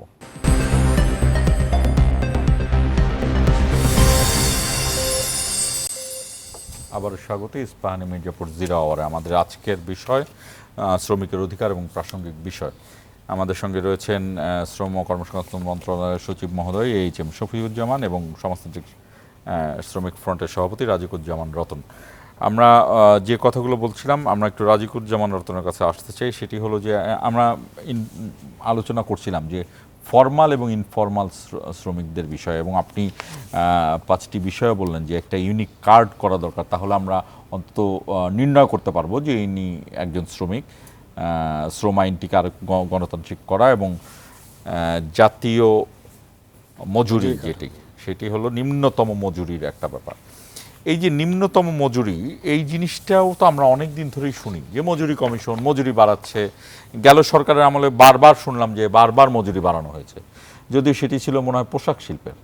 আবারও স্বাগত ইস্পাহানি মির্জাপুর জিরো আওয়ারে। আমাদের আজকের বিষয় শ্রমিকের অধিকার এবং প্রাসঙ্গিক বিষয়। আমাদের সঙ্গে রয়েছেন শ্রম ও কর্মসংস্থান মন্ত্রণালয়ের সচিব মহোদয় এইচ.এম. শফিউজ্জামান এবং সমাজতান্ত্রিক শ্রমিক ফ্রন্টের সভাপতি রাজিকুজ্জামান রতন। আমরা যে কথাগুলো বলছিলাম, আমরা একটু রাজিকুজ্জামান রতনের কাছে আসতে চাই। সেটি হলো যে আমরা আলোচনা করছিলাম যে ফর্মাল এবং ইনফর্মাল শ্রমিকদের বিষয়ে, এবং আপনি 5টি বিষয় বললেন যে একটা ইউনিক কার্ড করা দরকার, তাহলে আমরা অন্তত নির্ণয় করতে পারবো যে ইনি একজন শ্রমিক। শ্রম আইনটিকে আর গণতান্ত্রিক করা, এবং জাতীয় মজুরি যেটি, সেটি হলো নিম্নতম মজুরির একটা ব্যাপার। এই যে নিম্নতম মজুরি, এই জিনিসটাও তো আমরা অনেক দিন ধরেই শুনি যে মজুরি কমিশন মজুরি বাড়াচ্ছে। গেল সরকারের আমলে বারবার শুনলাম যে বারবার মজুরি বাড়ানো হয়েছে, যদিও সেটি ছিল মনে হয় পোশাক শিল্পের।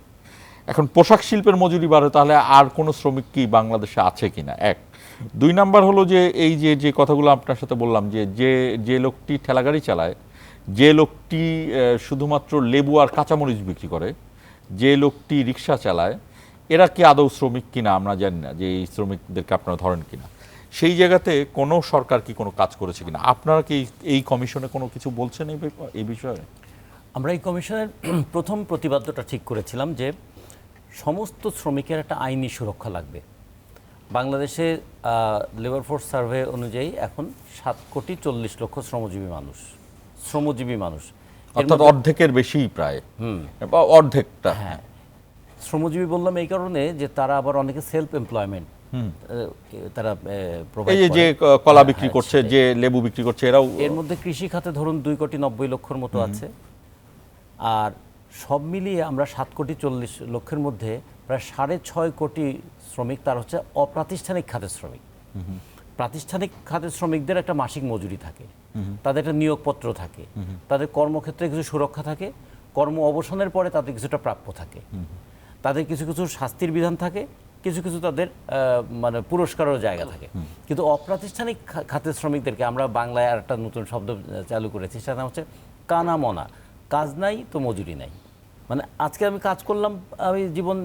এখন পোশাক শিল্পের মজুরি বাড়ে, তাহলে আর কোনো শ্রমিক কি বাংলাদেশে আছে কিনা? এক। 2 নাম্বার হলো যে এই যে কথাগুলো আপনার সাথে বললাম, যে লোকটি ঠেলাগাড়ি চালায়, যে লোকটি শুধুমাত্র লেবু আর কাঁচামরিচ বিক্রি করে, যে লোকটি রিক্সা চালায়, এরা কি আদৌ শ্রমিক কিনা আমরা জানি না, যে এই শ্রমিকদেরকে আপনারা ধরেন কিনা। সেই জায়গাতে কোনো সরকার কি কোনো কাজ করেছে কিনা? আপনারা কি এই কমিশনে কোনো কিছু বলছেন এই বিষয়ে? আমরা এই কমিশনের প্রথম প্রতিবাদ্যটা ঠিক করেছিলাম যে সমস্ত শ্রমিকের একটা আইনি সুরক্ষা লাগবে। বাংলাদেশে লেবার ফোর্স সার্ভে অনুযায়ী এখন 7,40,00,000 শ্রমজীবী মানুষ, অর্থাৎ অর্ধেকের বেশি প্রায়, বা অর্ধেকটা। হ্যাঁ, শ্রমজীবী বললাম এই কারণে যে তারা আবার অনেকে সেলফ এমপ্লয়মেন্ট, তারা এই যে কলা বিক্রি করছে, যে লেবু বিক্রি করছে, এরাও এর মধ্যে কৃষি খাতে ধরুন 2,90,00,000 মতো আছে। আর সব মিলিয়ে আমরা 7,40,00,000 মধ্যে প্রায় 6.5 কোটি শ্রমিক তার হচ্ছে অপ্রাতিষ্ঠানিক খাতের শ্রমিক। প্রাতিষ্ঠানিক খাতের শ্রমিকদের একটা মাসিক মজুরি থাকে, তাদের একটা নিয়োগপত্র থাকে, তাদের কর্মক্ষেত্রে কিছু সুরক্ষা থাকে, কর্ম অবসানের পরে তাদের কিছুটা প্রাপ্য থাকে, তাদের কিছু কিছু শাস্তির বিধান থাকে, কিছু কিছু তাদের মানে পুরস্কারের জায়গা থাকে। কিন্তু অপ্রাতিষ্ঠানিক খাতের শ্রমিকদেরকে আমরা বাংলায় আর একটা নতুন শব্দ চালু করেছি, সেটা হচ্ছে কানামনা। কাজ নাই তো মজুরি নাই। মানে আজকে আমি কাজ করলাম, আমি জীবন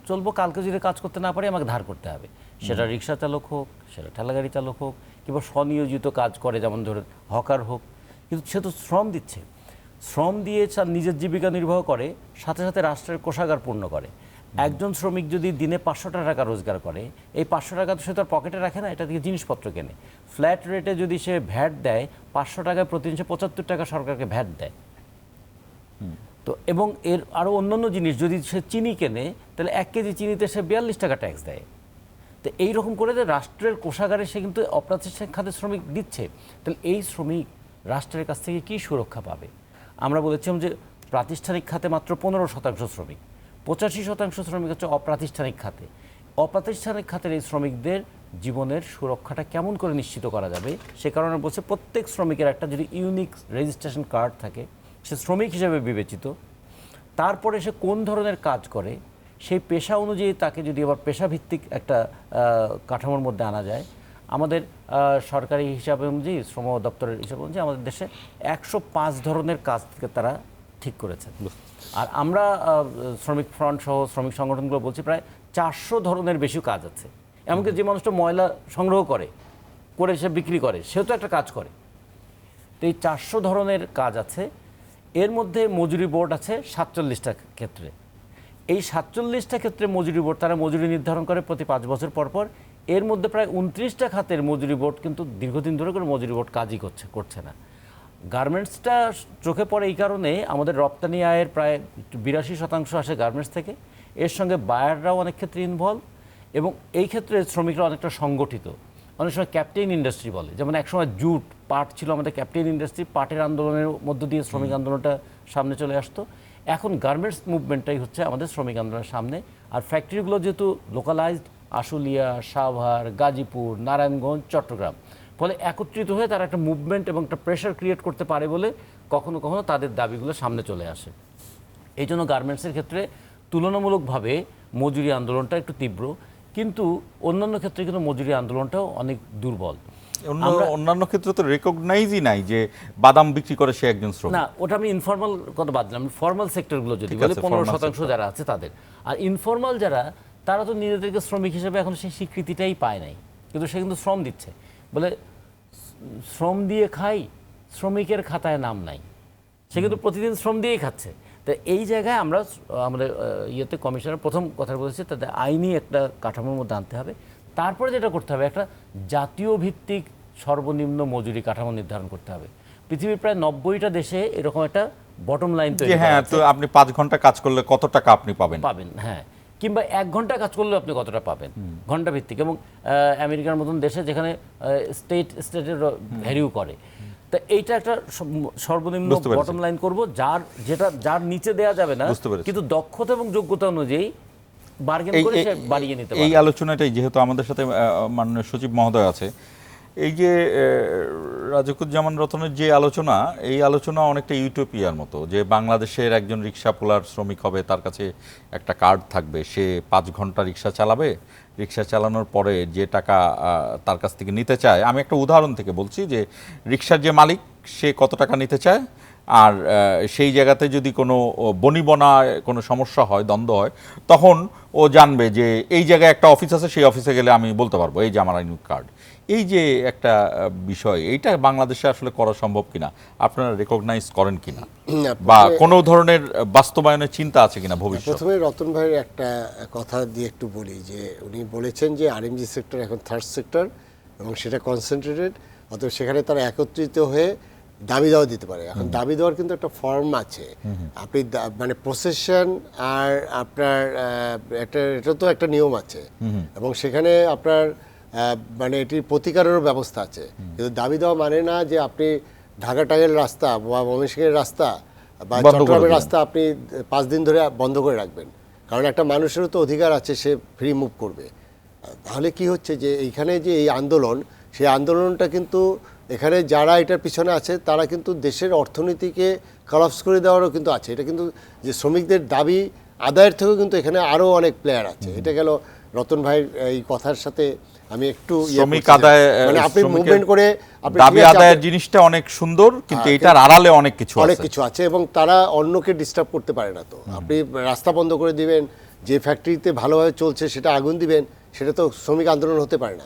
চলবো, কালকে যদি কাজ করতে না পারি আমাকে ধার করতে হবে। সেটা রিক্সা চালক হোক, সেটা ঠেলাগাড়ি চালক হোক, কিংবা স্বনিয়োজিত কাজ করে, যেমন ধরুন হকার হোক, কিন্তু সে তো শ্রম দিচ্ছে। শ্রম দিয়ে তার নিজের জীবিকা নির্বাহ করে, সাথে সাথে রাষ্ট্রের কোষাগার পূর্ণ করে। একজন শ্রমিক যদি দিনে 500 টাকা রোজগার করে, এই 500 টাকা তো সে তার পকেটে রাখে না, এটা থেকে জিনিসপত্র কেনে। ফ্ল্যাট রেটে যদি সে ভ্যাট দেয়, 500 টাকায় প্রতি 75 টাকা সরকারকে ভ্যাট দেয়। তো এবং এর আরও অন্যান্য জিনিস, যদি সে চিনি কেনে তাহলে 1 কেজি চিনিতে সে 42 টাকা ট্যাক্স দেয়। তো এইরকম করে যে রাষ্ট্রের কোষাগারে সে কিন্তু অপ্রাতিষ্ঠানিক খাতে শ্রমিক দিচ্ছে, তাহলে এই শ্রমিক রাষ্ট্রের কাছ থেকে কী সুরক্ষা পাবে? আমরা বলেছিলাম যে প্রাতিষ্ঠানিক খাতে মাত্র 15% শ্রমিক, 85% শ্রমিক হচ্ছে অপ্রাতিষ্ঠানিক খাতে। অপ্রাতিষ্ঠানিক খাতের এই শ্রমিকদের জীবনের সুরক্ষাটা কেমন করে নিশ্চিত করা যাবে, সে কারণে বলছে প্রত্যেক শ্রমিকের একটা যদি ইউনিক রেজিস্ট্রেশন কার্ড থাকে, সে শ্রমিক হিসেবে বিবেচিত, তারপরে সে কোন ধরনের কাজ করে সেই পেশা অনুযায়ী তাকে যদি আবার পেশাভিত্তিক একটা কাঠামোর মধ্যে আনা যায়। আমাদের সরকারি হিসাবে অনুযায়ী, শ্রম দপ্তরের হিসাব অনুযায়ী আমাদের দেশে 105 ধরনের কাজ থেকে তারা ঠিক করেছেন। আর আমরা শ্রমিক ফ্রন্ট সহ শ্রমিক সংগঠনগুলো বলছি প্রায় 400 ধরনের বেশি কাজ আছে। এমনকি যে মানুষটা ময়লা সংগ্রহ করে সে বিক্রি করে, সেও তো একটা কাজ করে। তো এই 400 ধরনের কাজ আছে। এর মধ্যে মজুরি বোর্ড আছে 47টা ক্ষেত্রে। এই 47টা ক্ষেত্রে মজুরি বোর্ড তারা মজুরি নির্ধারণ করে প্রতি 5 বছর পর পর। এর মধ্যে প্রায় 29টা খাতের মজুরি বোর্ড কিন্তু দীর্ঘদিন ধরে করে মজুরি বোর্ড কাজই করছে না। গার্মেন্টসটা চোখে পড়ে এই কারণে, আমাদের রপ্তানি আয়ের প্রায় 82% আসে গার্মেন্টস থেকে। এর সঙ্গে বায়াররাও অনেক ক্ষেত্রে ইনভলভ, এবং এই ক্ষেত্রে শ্রমিকরা অনেকটা সংগঠিত। অনেক সময় ক্যাপ্টেন ইন্ডাস্ট্রি বলে, যেমন একসময় জুট পাট ছিল আমাদের ক্যাপ্টেন ইন্ডাস্ট্রি, পাটের আন্দোলনের মধ্য দিয়ে শ্রমিক আন্দোলনটা সামনে চলে আসতো। এখন গার্মেন্টস মুভমেন্টটাই হচ্ছে আমাদের শ্রমিক আন্দোলনের সামনে। আর ফ্যাক্টরিগুলো যেহেতু লোকালাইজড, আশুলিয়া, সাভার, গাজীপুর, নারায়ণগঞ্জ, চট্টগ্রাম, ফলে একত্রিত হয়ে তারা একটা মুভমেন্ট এবং একটা প্রেশার ক্রিয়েট করতে পারে বলে কখনো কখনো তাদের দাবিগুলো সামনে চলে আসে। এই জন্য গার্মেন্টসের ক্ষেত্রে তুলনামূলকভাবে মজুরি আন্দোলনটা একটু তীব্র, কিন্তু অন্যান্য ক্ষেত্রে কিন্তু মজুরি আন্দোলনটাও অনেক দুর্বল। অন্যান্য ক্ষেত্রে তো রেকগনাইজই নাই যে বাদাম বিক্রি করে সে একজন শ্রমিক। না, ওটা আমি ইনফর্মাল কথা বাদ দিলাম। ফর্মাল সেক্টরগুলো যদি বলি 15% যারা আছে তাদের, আর ইনফর্মাল যারা, তারা তো নিজেদেরকে শ্রমিক হিসেবে এখন সেই স্বীকৃতিটাই পায় নাই, কিন্তু সে কিন্তু শ্রম দিচ্ছে বলে শ্রম দিয়ে খাই, শ্রমিকের খাতায় নাম নাই, সে কিন্তু প্রতিদিন শ্রম দিয়েই খাচ্ছে। তো এই জায়গায় আমরা আমাদের কমিশনের প্রথম কথা বলেছি, তাদের আইনি একটা কাঠামোর মধ্যে আনতে হবে। তারপরে যেটা করতে হবে, একটা জাতীয় ভিত্তিক সর্বনিম্ন মজুরি কাঠামো নির্ধারণ করতে হবে। পৃথিবীর প্রায় 90টা দেশে এরকম একটা বটম লাইন তৈরি করা আছে। হ্যাঁ, তো আপনি 5 ঘন্টা কাজ করলে কত টাকা আপনি পাবেন, হ্যাঁ, কিংবা 1 ঘন্টা কাজ করলে আপনি কতটা পাবেন, ঘন্টা ভিত্তিক। এবং আমেরিকার মতন দেশে যেখানে স্টেটের ভ্যারিউ করে, তা এইটা একটা সর্বনিম্ন বটম লাইন করব, যার নিচে দেয়া যাবে না, কিন্তু দক্ষতা এবং যোগ্যতা অনুযায়ী বার্গেন করে সে বাড়িয়ে নিতে পারে। এই আলোচনাটাই যেহেতু আমাদের সাথে মাননীয় সচিব মহোদয় আছে, এই যে রাজিকুজ্জামান রতনের যে আলোচনা, এই আলোচনা অনেকটা ইউটোপিয়ার মতো, যে বাংলাদেশের একজন রিক্সা পোলার শ্রমিক হবে, তার কাছে একটা কার্ড থাকবে, সে 5 ঘন্টা রিক্সা চালাবে, রিক্সা চালানোর পরে যে টাকা তার কাছ থেকে নিতে চায়, আমি একটা উদাহরণ থেকে বলছি, যে রিক্সার যে মালিক সে কত টাকা নিতে চায়, আর সেই জায়গাতে যদি কোনো বনিবনায় কোনো সমস্যা হয়, দ্বন্দ্ব হয়, তখন ও জানবে যে এই জায়গায় একটা অফিস আছে, সেই অফিসে গেলে আমি বলতে পারবো এই যে আমার আইনি কার্ড। এই যে একটা বিষয়, এইটা বাংলাদেশে আসলে করা সম্ভব কিনা, আপনারা রেকগনাইজ করেন কিনা, বা কোনো ধরনের বাস্তবায়নের চিন্তা আছে কিনা ভবিষ্যতে? প্রথমে রতন ভাইয়ের একটা কথা দিয়ে একটু বলি, যে উনি বলেছেন যে আরএমজি সেক্টর এখন থার্ড সেক্টর এবং সেটা কনসেন্ট্রেটেড, অতএব সেখানে তারা একত্রিত হয়ে দাবি দেওয়া দিতে পারে। এখন দাবি দেওয়ার কিন্তু একটা ফর্ম আছে, আপনি মানে প্রসেশন আর আপনার এটা তো একটা নিয়ম আছে, এবং সেখানে আপনার মানে এটির প্রতিকারেরও ব্যবস্থা আছে। কিন্তু দাবি দেওয়া মানে না যে আপনি ঢাকা টাঙ্গাইল রাস্তা বা ময়মনসিংহের রাস্তা বা চট্টগ্রামের রাস্তা আপনি 5 দিন ধরে বন্ধ করে রাখবেন, কারণ একটা মানুষেরও তো অধিকার আছে, সে ফ্রি মুভ করবে। তাহলে কি হচ্ছে যে এইখানে যে এই আন্দোলন, সেই আন্দোলনটা কিন্তু এখানে যারা এটার পিছনে আছে তারা কিন্তু দেশের অর্থনীতিকে কলাপস করে দেওয়ারও কিন্তু আছে। এটা কিন্তু যে শ্রমিকদের দাবি আদায়ের থেকেও কিন্তু এখানে আরও অনেক প্লেয়ার আছে। এটা গেল রতন ভাইয়ের এই কথার সাথে আমি একটু শ্রমিক আদায় মানে আপনি মুভমেন্ট করে আপনি দাবি আদায়ের জিনিসটা অনেক সুন্দর, কিন্তু এটার আড়ালে অনেক কিছু আছে এবং তারা অন্যকে ডিস্টার্ব করতে পারে না। তো আপনি রাস্তা বন্ধ করে দিবেন, যে ফ্যাক্টরিতে ভালোভাবে চলছে সেটা আগুন দিবেন, সেটা তো শ্রমিক আন্দোলন হতে পারে না।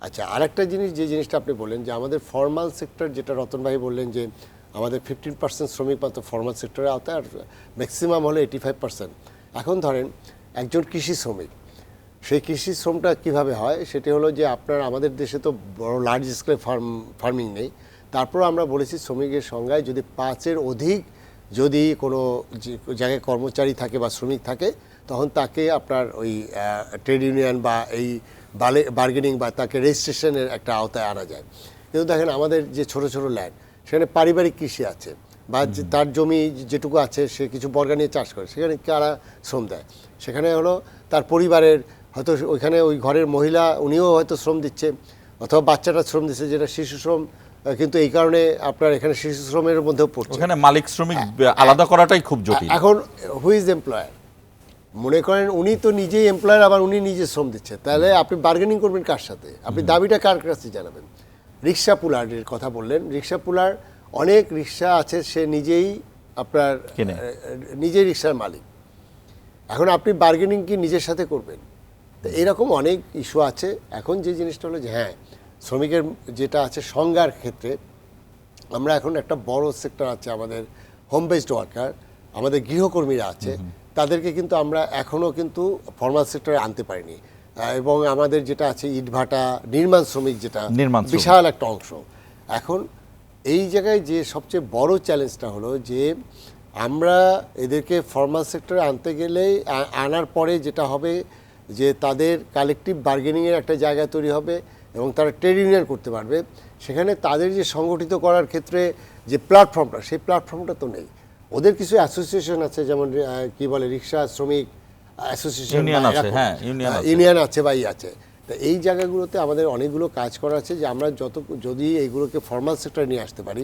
আচ্ছা, আরেকটা জিনিস, যে জিনিসটা আপনি বললেন যে আমাদের ফর্মাল সেক্টর, যেটা রতন ভাই বললেন যে আমাদের 15% শ্রমিক মাত্র ফর্মাল সেক্টরে আওতায়, আর ম্যাক্সিমাম হলো 85%। এখন ধরেন একজন কৃষি শ্রমিক, সেই কৃষি শ্রমটা কীভাবে হয় সেটা হলো যে আপনার আমাদের দেশে তো বড় লার্জ স্কেলে ফার্মিং নেই, তারপর আমরা বলেছি শ্রমিকের সংজ্ঞায় যদি 5-এর অধিক যদি কোনো জায়গায় কর্মচারী থাকে বা শ্রমিক থাকে, তখন তাকে আপনার ওই ট্রেড ইউনিয়ন বা এই বার্গেনিং বা তাকে রেজিস্ট্রেশনের একটা আওতায় আনা যায়। কিন্তু দেখেন আমাদের যে ছোট ছোট ল্যান্ড, সেখানে পারিবারিক কৃষি আছে বা তার জমি যেটুকু আছে সে কিছু বর্গা নিয়ে চাষ করে, সেখানে কারা শ্রম দেয়? সেখানে হলো তার পরিবারের, হয়তো ওইখানে ওই ঘরের মহিলা উনিও হয়তো শ্রম দিচ্ছে, অথবা বাচ্চাটা শ্রম দিচ্ছে, যেটা শিশু শ্রম। কিন্তু এই কারণে আপনার এখানে শিশু শ্রমের মধ্যেও পড়ছে। ওখানে মালিক শ্রমিক আলাদা করাটাই খুব জটিল। এখন হু ইজ এমপ্লয়ার? মনে করেন উনি তো নিজেই এমপ্লয়ার, আবার উনি নিজে শ্রম দিচ্ছে, তাহলে আপনি বার্গেনিং করবেন কার সাথে? আপনি দাবিটা কার কাছে জানাবেন? রিক্সা পুলারের কথা বললেন, রিক্সা পুলার অনেক রিক্সা আছে, সে নিজেই আপনার নিজেই রিক্সার মালিক। এখন আপনি বার্গেনিং কি নিজের সাথে করবেন? তো এরকম অনেক ইস্যু আছে। এখন যে জিনিসটা হলো যে হ্যাঁ, শ্রমিকের যেটা আছে সংজ্ঞার ক্ষেত্রে, আমরা এখন একটা বড় সেক্টর আছে আমাদের হোম বেসড ওয়ার্কার, আমাদের গৃহকর্মীরা আছে, তাদেরকে কিন্তু আমরা এখনও কিন্তু ফর্মাল সেক্টরে আনতে পারিনি। এবং আমাদের যেটা আছে ইটভাটা, নির্মাণ শ্রমিক, যেটা বিশাল একটা অংশ। এখন এই জায়গায় যে সবচেয়ে বড় চ্যালেঞ্জটা হলো যে আমরা এদেরকে ফর্মাল সেক্টরে আনতে গেলেই, আনার পরে যেটা হবে যে তাদের কালেকটিভ বার্গেনিংয়ের একটা জায়গা তৈরি হবে এবং তারা ট্রেড ইউনিয়ন করতে পারবে। সেখানে তাদের যে সংগঠিত করার ক্ষেত্রে যে প্ল্যাটফর্মটা, সেই প্ল্যাটফর্মটা তো নেই। ওদের কিছু অ্যাসোসিয়েশন আছে, যেমন কি বলে রিক্সা শ্রমিক অ্যাসোসিয়েশন, ইউনিয়ন আছে বা আছে। তো এই জায়গাগুলোতে আমাদের অনেকগুলো কাজ করা আছে, যে আমরা যদি এইগুলোকে ফর্মাল সেক্টরে নিয়ে আসতে পারি,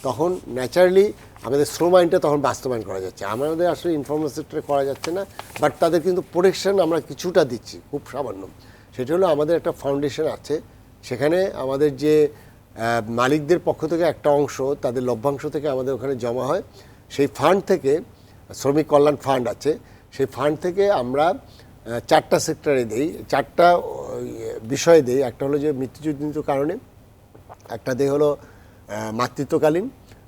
তখন ন্যাচারালি আমাদের শ্রম আইনটা তখন বাস্তবায়ন করা যাচ্ছে। আমাদের আসলে ইনফর্মাল সেক্টরে করা যাচ্ছে না, বাট তাদের কিন্তু প্রোটেকশন আমরা কিছুটা দিচ্ছি, খুব সামান্য। সেটা হলো আমাদের একটা ফাউন্ডেশন আছে, সেখানে আমাদের যে মালিকদের পক্ষ থেকে একটা অংশ তাদের লভ্যাংশ থেকে আমাদের ওখানে জমা হয়। সেই ফান্ড থেকে, শ্রমিক কল্যাণ ফান্ড আছে, সেই ফান্ড থেকে আমরা 4টা সেক্টরে দেই, 4টা বিষয়ে দেই। একটা হলো যে মৃত্যুজনিত কারণে, একটা দেই হলো মাতৃত্বকালীন,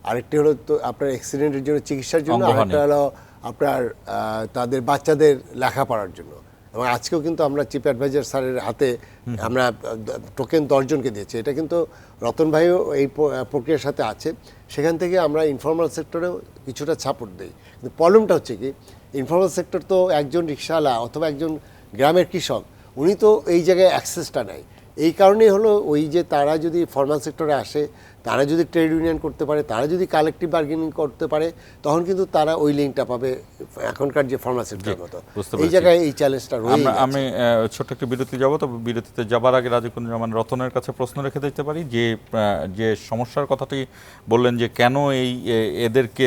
আরেকটি হলো তো আপনার অ্যাক্সিডেন্টের জন্য চিকিৎসার জন্য, আরেকটা হলো আপনার তাদের বাচ্চাদের লেখাপড়ার জন্য। এবং আজকেও কিন্তু আমরা চিফ অ্যাডভাইজার স্যারের হাতে আমরা টোকেন 10 জনকে দিয়েছি। এটা কিন্তু রতন ভাইও এই প্রক্রিয়ার সাথে আছে। সেখান থেকে আমরা ইনফর্মাল সেক্টরেও কিছুটা সাপোর্ট দিই। কিন্তু প্রবলেমটা হচ্ছে কি, ইনফর্মাল সেক্টর তো একজন রিক্সাওয়ালা অথবা একজন গ্রামের কৃষক, উনি তো এই জায়গায় অ্যাক্সেসটা নেয়। এই কারণেই হলো ওই যে তারা যদি ফর্মাল সেক্টরে আসে, তারা যদি ট্রেড ইউনিয়ন করতে পারে, তারা যদি কালেকটিভ বার্গেনিং করতে পারে, তখন কিন্তু তারা ওই লিঙ্কটা পাবে এখনকার যে ফর্মাল সেক্টরের মতো। এই জায়গায় এই চ্যালেঞ্জটা রয়েছে। আমি ছোট্ট একটি বিরতি যাব, তবে বিরতিতে যাবার আগে রাজীবুজ্জামান রতনের কাছে প্রশ্ন রেখে দিতে পারি যে সমস্যার কথাটি বললেন, যে কেন এদেরকে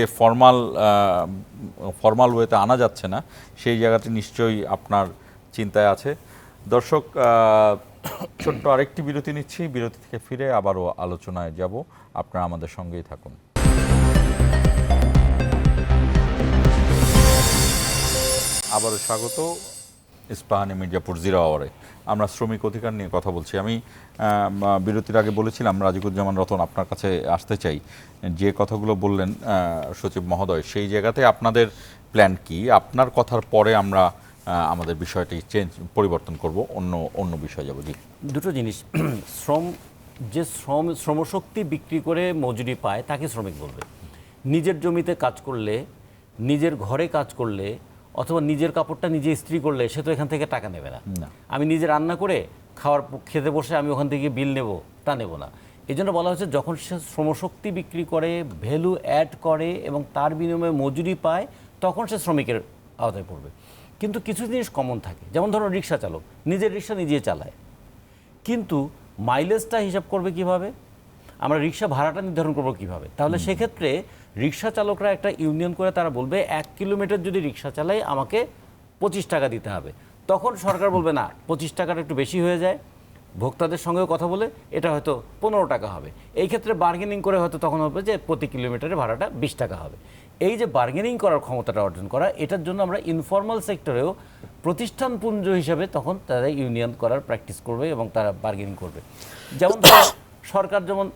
ফর্মাল ওয়েতে আনা যাচ্ছে না, সেই জায়গাটি নিশ্চয়ই আপনার চিন্তায় আছে। দর্শক, ছোট্ট আরেকটি বিরতি নিচ্ছি, বিরতি থেকে ফিরে আবারও আলোচনায় যাব, আপনারা আমাদের সঙ্গেই থাকুন। আবারও স্বাগত ইস্পাহানি মির্জাপুর 0 আওয়ারে। আমরা শ্রমিক অধিকার নিয়ে কথা বলছি। আমি বিরতির আগে বলেছিলাম রাজীবুজ্জামান রতন, আপনার কাছে আসতে চাই। যে কথাগুলো বললেন সচিব মহোদয়, সেই জায়গাতে আপনাদের প্ল্যান কি? আপনার কথার পরে আমরা আমাদের বিষয়টি পরিবর্তন করব, অন্য বিষয় যাব। জি, দুটো জিনিস। শ্রমশক্তি বিক্রি করে মজুরি পায় তাকে শ্রমিক বলবে। নিজের জমিতে কাজ করলে, নিজের ঘরে কাজ করলে, অথবা নিজের কাপড়টা নিজে ইস্ত্রি করলে, সে তো এখান থেকে টাকা নেবে না। আমি নিজে রান্না করে খেতে বসে আমি ওখান থেকে বিল নেব, তা নেব না। এই জন্য বলা হচ্ছে যখন সে শ্রমশক্তি বিক্রি করে, ভ্যালু অ্যাড করে এবং তার বিনিময়ে মজুরি পায়, তখন সে শ্রমিকের আওতায় পড়বে। কিন্তু কিছু জিনিস কমন থাকে, যেমন ধরো রিক্সা চালক নিজের রিক্সা নিজে চালায়, কিন্তু মাইলেজটা হিসাব করবে কিভাবে, আমরা রিক্সা ভাড়াটা নির্ধারণ করবো কিভাবে। তাহলে সেক্ষেত্রে রিক্সা চালকরা একটা ইউনিয়ন করে তারা বলবে 1 কিলোমিটার যদি রিক্সা চালাই আমাকে 25 টাকা দিতে হবে। তখন সরকার বলবে না 25 টাকাটা একটু বেশি হয়ে যায়, ভোক্তাদের সঙ্গেও কথা বলে এটা হয়তো 15 টাকা হবে। এই ক্ষেত্রে বার্গেনিং করে হয়তো তখন হবে যে প্রতি কিলোমিটারে ভাড়াটা 20 টাকা হবে। এই যে বার্গেনিং করার ক্ষমতাটা অর্জন করা, এটার জন্য আমরা ইনফর্মাল সেক্টরেও প্রতিষ্ঠান পুঞ্জ হিসাবে তখন তারা ইউনিয়ন করার প্র্যাকটিস করবে এবং তারা বার্গেনিং করবে। যেমন সরকার যেমন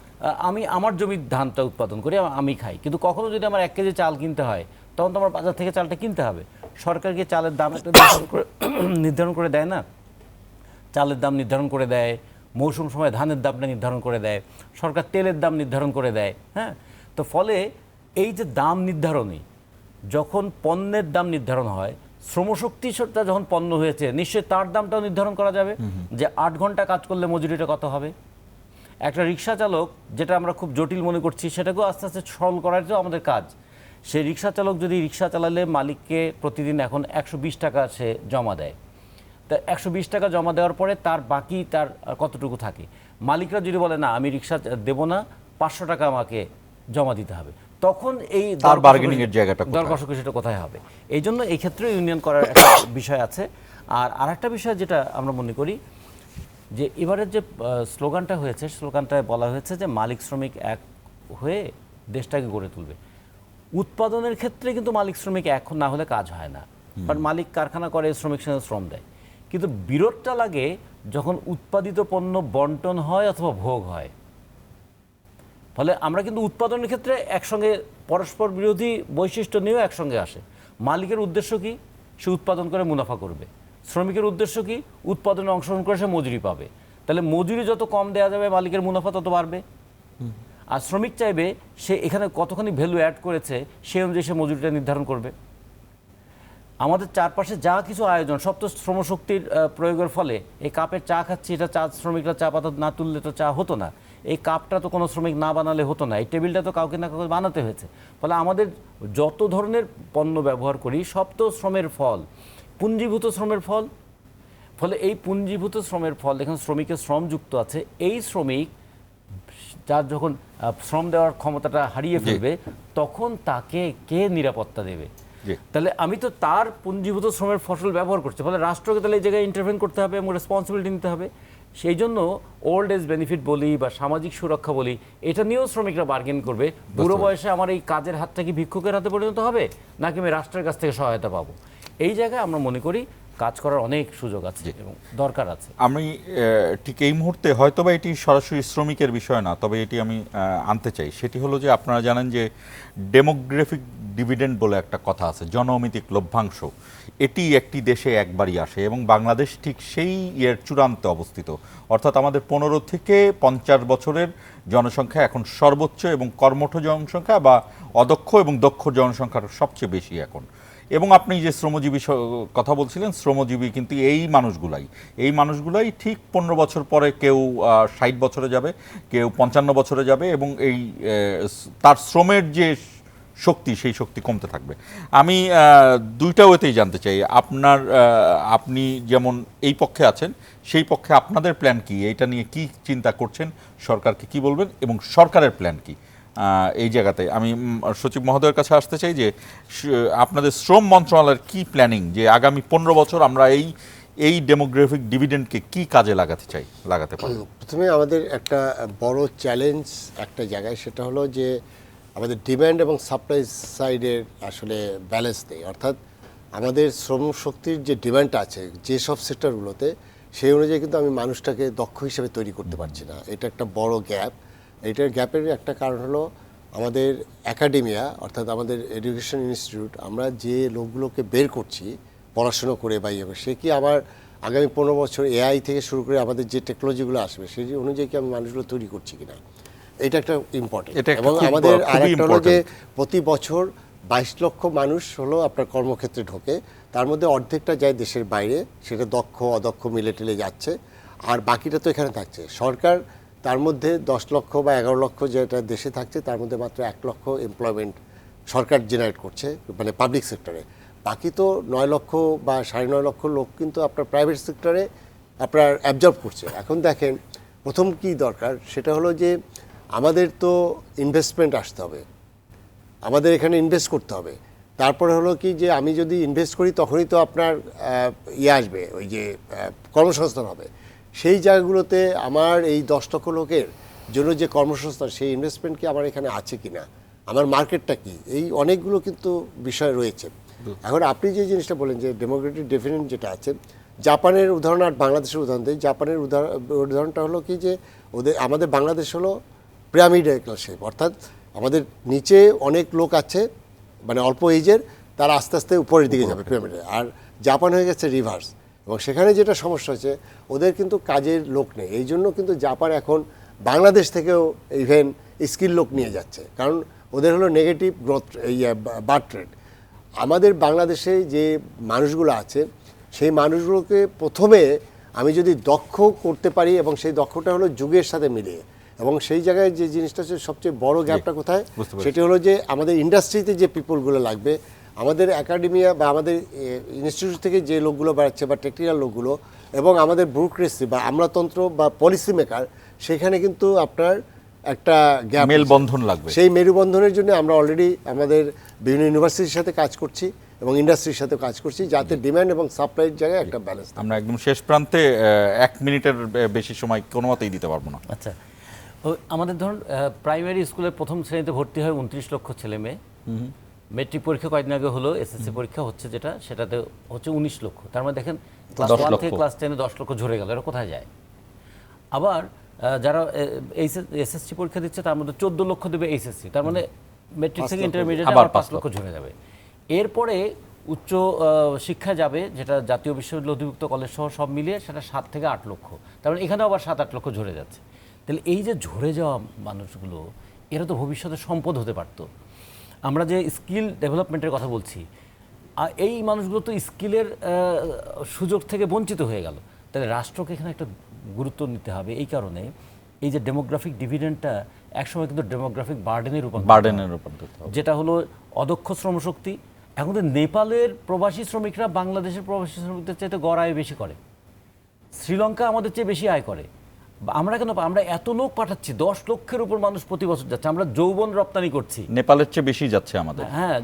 আমি আমার জমির ধানটা উৎপাদন করি, আমি খাই, কিন্তু কখনো যদি আমার 1 কেজি চাল কিনতে হয় তখন তো আমার বাজার থেকে চালটা কিনতে হবে। সরকারকে চালের দাম একটা নির্ধারণ করে দেয় না, চালের দাম নির্ধারণ করে দেয়, মৌসুম সময় ধানের দামটা নির্ধারণ করে দেয়, সরকার তেলের দাম নির্ধারণ করে দেয়। হ্যাঁ, তো ফলে এই যে দাম নির্ধারণী, যখন পণ্যের দাম নির্ধারণ হয়, শ্রমশক্তিটা যখন পণ্য হয়েছে নিশ্চয়ই তার দামটাও নির্ধারণ করা যাবে যে 8 ঘন্টা কাজ করলে মজুরিটা কত হবে। একটা রিক্সা চালক, যেটা আমরা খুব জটিল মনে করছি, সেটাকেও আস্তে আস্তে সরল করাটাও আমাদের কাজ। সেই রিক্সা চালক যদি রিক্সা চালালে মালিককে প্রতিদিন এখন 120 টাকা সে জমা দেয়, তা 120 টাকা জমা দেওয়ার পরে তার বাকি তার কতটুকু থাকে, মালিকরা যদি বলে না আমি রিক্সা দেব না, 500 টাকা আমাকে জমা দিতে হবে, তখন এই তার বার্গেনিং এর জায়গাটা দর কষাকষিটা কোথায় হবে। এই জন্য এই ক্ষেত্রে ইউনিয়ন করার একটা বিষয় আছে। আর আরেকটা বিষয় যেটা আমরা মনে করি যে এবারের যে স্লোগানটা হয়েছে, স্লোগানটায় বলা হয়েছে যে মালিক শ্রমিক এক হয়ে দেশটাকে গড়ে তুলবে। উৎপাদনের ক্ষেত্রে কিন্তু মালিক শ্রমিক এক না হলে কাজ হয় না, কারণ মালিক কারখানা করে, শ্রমিক সঙ্গে শ্রম দেয়। কিন্তু বিরোধটা লাগে যখন উৎপাদিত পণ্য বন্টন হয় অথবা ভোগ হয়। ফলে আমরা কিন্তু উৎপাদনের ক্ষেত্রে একসঙ্গে পরস্পর বিরোধী বৈশিষ্ট্য নিয়েও একসঙ্গে আসে। মালিকের উদ্দেশ্য কি? সে উৎপাদন করে মুনাফা করবে। শ্রমিকের উদ্দেশ্য কি? উৎপাদনে অংশগ্রহণ করে সে মজুরি পাবে। তাহলে মজুরি যত কম দেওয়া যাবে মালিকের মুনাফা তত বাড়বে। আর শ্রমিক চাইবে সে এখানে কতখানি ভ্যালু অ্যাড করেছে সেই অনুযায়ী সে মজুরিটা নির্ধারণ করবে। আমাদের চারপাশে যা কিছু আয়োজন সব তো শ্রমশক্তির প্রয়োগের ফলে। এই কাপের চা খাচ্ছি, এটা চা শ্রমিকরা চা পাতা না তুললে তো চা হতো না। এই কাপটা তো কোনো শ্রমিক না বানালে হতো না। এই টেবিলটা তো কাউকে না কাউকে বানাতে হয়েছে। ফলে আমাদের যত ধরনের পণ্য ব্যবহার করি সব তো শ্রমের ফল, পুঞ্জীভূত শ্রমের ফল। ফলে এই পুঞ্জীভূত শ্রমের ফল, এখানে শ্রমিকের শ্রম যুক্ত আছে। এই শ্রমিক যার যখন শ্রম দেওয়ার ক্ষমতাটা হারিয়ে ফেলবে তখন তাকে কে নিরাপত্তা দেবে? তাহলে আমি তো তার পুঞ্জীভূত শ্রমের ফসল ব্যবহার করছি, ফলে রাষ্ট্রকে তাহলে এই জায়গায় ইন্টারভেন করতে হবে এবং রেসপন্সিবিলিটি নিতে হবে। সেই জন্য ওল্ড এজ বেনিফিট বলি বা সামাজিক সুরক্ষা বলি, এটা নিয়েও শ্রমিকরা বার্গেন করবে। বুড়ো বয়সে আমার এই কাজের হাতটা কি ভিক্ষুকের হাতে পরিণত হবে, নাকি আমি রাষ্ট্রের কাছ থেকে সহায়তা পাবো? এই জায়গায় আমরা মনে করি কাজ করার অনেক সুযোগ আছে এবং দরকার আছে। আমি ঠিক এই মুহূর্তে হয়তোবা এটি সরাসরি শ্রমিকের বিষয় না, তবে এটি আমি আনতে চাই। সেটি হলো যে আপনারা জানেন যে ডেমোগ্রাফিক ডিভিডেন্ড বলে একটা কথা আছে, জনমিতিক লভ্যাংশ। এটি একটি দেশে একবারই আসে এবং বাংলাদেশ ঠিক সেই এর চূড়ান্তে অবস্থিত। অর্থাৎ আমাদের 15 থেকে 50 বছরের জনসংখ্যা এখন সর্বোচ্চ এবং কর্মঠ জনসংখ্যা বা অদক্ষ এবং দক্ষ জনসংখ্যার সবচেয়ে বেশি এখন। এবং আপনি যে শ্রমজীবী কথা বলছিলেন, শ্রমজীবী কিন্তু এই মানুষগুলাই ঠিক 15 বছর পরে কেউ 60 বছরে যাবে, কেউ 55 বছরে যাবে এবং এই তার শ্রমের যে শক্তি, সেই শক্তি কমতে থাকবে। আমি দুইটা ওয়েতেই জানতে চাই, আপনি যেমন এই পক্ষে আছেন, সেই পক্ষে আপনাদের প্ল্যান কি, এইটা নিয়ে কি চিন্তা করছেন, সরকারকে কি বলবেন এবং সরকারের প্ল্যান কি? এই জায়গাতে আমি সচিব মহোদয়ের কাছে আসতে চাই যে আপনাদের শ্রম মন্ত্রণালয়ের কি প্ল্যানিং, যে আগামী 15 বছর আমরা এই ডেমোগ্রাফিক ডিভিডেন্ডকে কি কাজে লাগাতে পারি? প্রথমে আমাদের একটা বড় চ্যালেঞ্জ একটা জায়গায়, সেটা হলো যে আমাদের ডিম্যান্ড এবং সাপ্লাই সাইডের আসলে ব্যালেন্স নেই। অর্থাৎ আমাদের শ্রম শক্তির যে ডিম্যান্ডটা আছে যেসব সেক্টরগুলোতে, সেই অনুযায়ী কিন্তু আমি মানুষটাকে দক্ষ হিসেবে তৈরি করতে পারছি না। এটা একটা বড় গ্যাপ। এইটার গ্যাপের একটা কারণ হলো আমাদের একাডেমিয়া, অর্থাৎ আমাদের এডুকেশন ইনস্টিটিউট, আমরা যে লোকগুলোকে বের করছি পড়াশুনো করে বা ইয়ে, সে কি আমার আগামী 15 বছর এআই থেকে শুরু করে আমাদের যে টেকনোলজিগুলো আসবে সেই অনুযায়ী কি আমি মানুষগুলো তৈরি করছি কিনা, এটা একটা ইম্পর্টেন্ট। এবং আমাদের আরেকটা হলো যে প্রতি বছর 22 লক্ষ মানুষ হলো আপনার কর্মক্ষেত্রে ঢোকে, তার মধ্যে অর্ধেকটা যায় দেশের বাইরে, সেটা দক্ষ অদক্ষ মিলে টেলে যাচ্ছে, আর বাকিটা তো এখানে থাকছে। সরকার তার মধ্যে 10 লক্ষ বা 11 লক্ষ যেটা দেশে থাকছে, তার মধ্যে মাত্র 1 লক্ষ এমপ্লয়মেন্ট সরকার জেনারেট করছে, মানে পাবলিক সেক্টরে। বাকি তো 9 লক্ষ বা 9.5 লক্ষ লোক কিন্তু আপনার প্রাইভেট সেক্টরে আপনার অ্যাবজর্ব করছে। এখন দেখেন প্রথম কি দরকার সেটা হলো যে আমাদের তো ইনভেস্টমেন্ট আসতে হবে, আমাদের এখানে ইনভেস্ট করতে হবে। তারপরে হলো কি যে আমি যদি ইনভেস্ট করি তখনই তো আপনার আসবে, ওই যে কর্মসংস্থান হবে। সেই জায়গাগুলোতে আমার এই 10 লক্ষ লোকের জন্য যে কর্মসংস্থান, সেই ইনভেস্টমেন্ট কি আমার এখানে আছে কি না, আমার মার্কেটটা কি, এই অনেকগুলো কিন্তু বিষয় রয়েছে। এখন আপনি যে জিনিসটা বলেন যে ডেমোক্রেটিক ডিভিডেন্ড যেটা আছে, জাপানের উদাহরণ আর বাংলাদেশের উদাহরণ দিই। জাপানের উদাহরণটা হলো কি যে আমাদের বাংলাদেশ হলো পিরামিডাল শেপ, অর্থাৎ আমাদের নিচে অনেক লোক আছে, মানে অল্প এজের, তারা আস্তে আস্তে উপরের দিকে যাবে পিরামিডে। আর জাপান হয়ে গেছে রিভার্স, এবং সেখানে যেটা সমস্যা হচ্ছে ওদের কিন্তু কাজের লোক নেই। এই জন্য কিন্তু জাপান এখন বাংলাদেশ থেকেও ইভেন স্কিল লোক নিয়ে যাচ্ছে, কারণ ওদের হলো নেগেটিভ গ্রোথ বার্থ রেট। আমাদের বাংলাদেশে যে মানুষগুলো আছে সেই মানুষগুলোকে প্রথমে আমি যদি দক্ষ করতে পারি, এবং সেই দক্ষটা হলো যুগের সাথে মিলিয়ে, এবং সেই জায়গায় যে জিনিসটা হচ্ছে সবচেয়ে বড় গ্যাপটা কোথায়, সেটা হলো যে আমাদের ইন্ডাস্ট্রিতে যে পিপলগুলো লাগবে, আমাদের একাডেমিয়া বা আমাদের ইনস্টিটিউট থেকে যে লোকগুলো বেড়াচ্ছে বা টেকনিক্যাল লোকগুলো, এবং আমাদের ব্যুরোক্রেসি বা আমলাতন্ত্র বা পলিসি মেকার, সেখানে কিন্তু আপনার একটা গ্যাপ, মেলবন্ধন লাগবে। সেই মেরুবন্ধনের জন্য আমরা অলরেডি আমাদের বিভিন্ন ইউনিভার্সিটির সাথে কাজ করছি এবং ইন্ডাস্ট্রির সাথে কাজ করছি, যাতে ডিমান্ড এবং সাপ্লাইয়ের জায়গায় একটা ব্যালেন্স। আমরা একদম শেষ প্রান্তে 1 মিনিটের বেশি সময় কোনো মতেই দিতে পারবো না। আচ্ছা, আমাদের ধরুন প্রাইমারি স্কুলের প্রথম শ্রেণীতে ভর্তি হয় 29 লক্ষ ছেলে মেয়ে। মেট্রিক পরীক্ষা কয়েকদিন আগে হলো, এসএসসি পরীক্ষা হচ্ছে যেটা, সেটাতে হচ্ছে 19 লক্ষ। তার মানে দেখেন ক্লাস 1 থেকে ক্লাস 10-এ 10 লক্ষ ঝরে গেল, এরা কোথায় যায়? আবার যারা এসএসসি পরীক্ষা দিচ্ছে তার মধ্যে 14 লক্ষ দেবে এইচএসসি, তার মানে মেট্রিক থেকে ইন্টারমিডিয়েট আবার 5 লক্ষ ঝরে যাবে। এরপরে উচ্চ শিক্ষা যাবে, যেটা জাতীয় বিশ্ববিদ্যালয় অধিভুক্ত কলেজ সহ সব মিলিয়ে সেটা 7 থেকে 8 লক্ষ, তার মানে এখানেও আবার 7-8 লক্ষ ঝরে যাচ্ছে। তাহলে এই যে ঝরে যাওয়া মানুষগুলো, এরা তো ভবিষ্যতে সম্পদ হতে পারত। আমরা যে স্কিল ডেভেলপমেন্টের কথা বলছি, এই মানুষগুলো তো স্কিলের সুযোগ থেকে বঞ্চিত হয়ে গেল। তাহলে রাষ্ট্রকে এখানে একটা গুরুত্ব নিতে হবে। এই কারণে এই যে ডেমোগ্রাফিক ডিভিডেন্ডটা একসময় কিন্তু ডেমোগ্রাফিক বার্ডেনের উপর, যেটা হলো অদক্ষ শ্রমশক্তি। এখন তো নেপালের প্রবাসী শ্রমিকরা বাংলাদেশের প্রবাসী শ্রমিকদের চাইতে গড় আয় বেশি করে, শ্রীলঙ্কা আমাদের চেয়ে বেশি আয় করে। আমরা কেন, আমরা এত লোক পাঠাচ্ছি, 10 লক্ষের উপর মানুষ প্রতি বছর যাচ্ছে, আমরা যৌবন রপ্তানি করছি, নেপালের চেয়ে বেশি যাচ্ছে আমাদের। হ্যাঁ,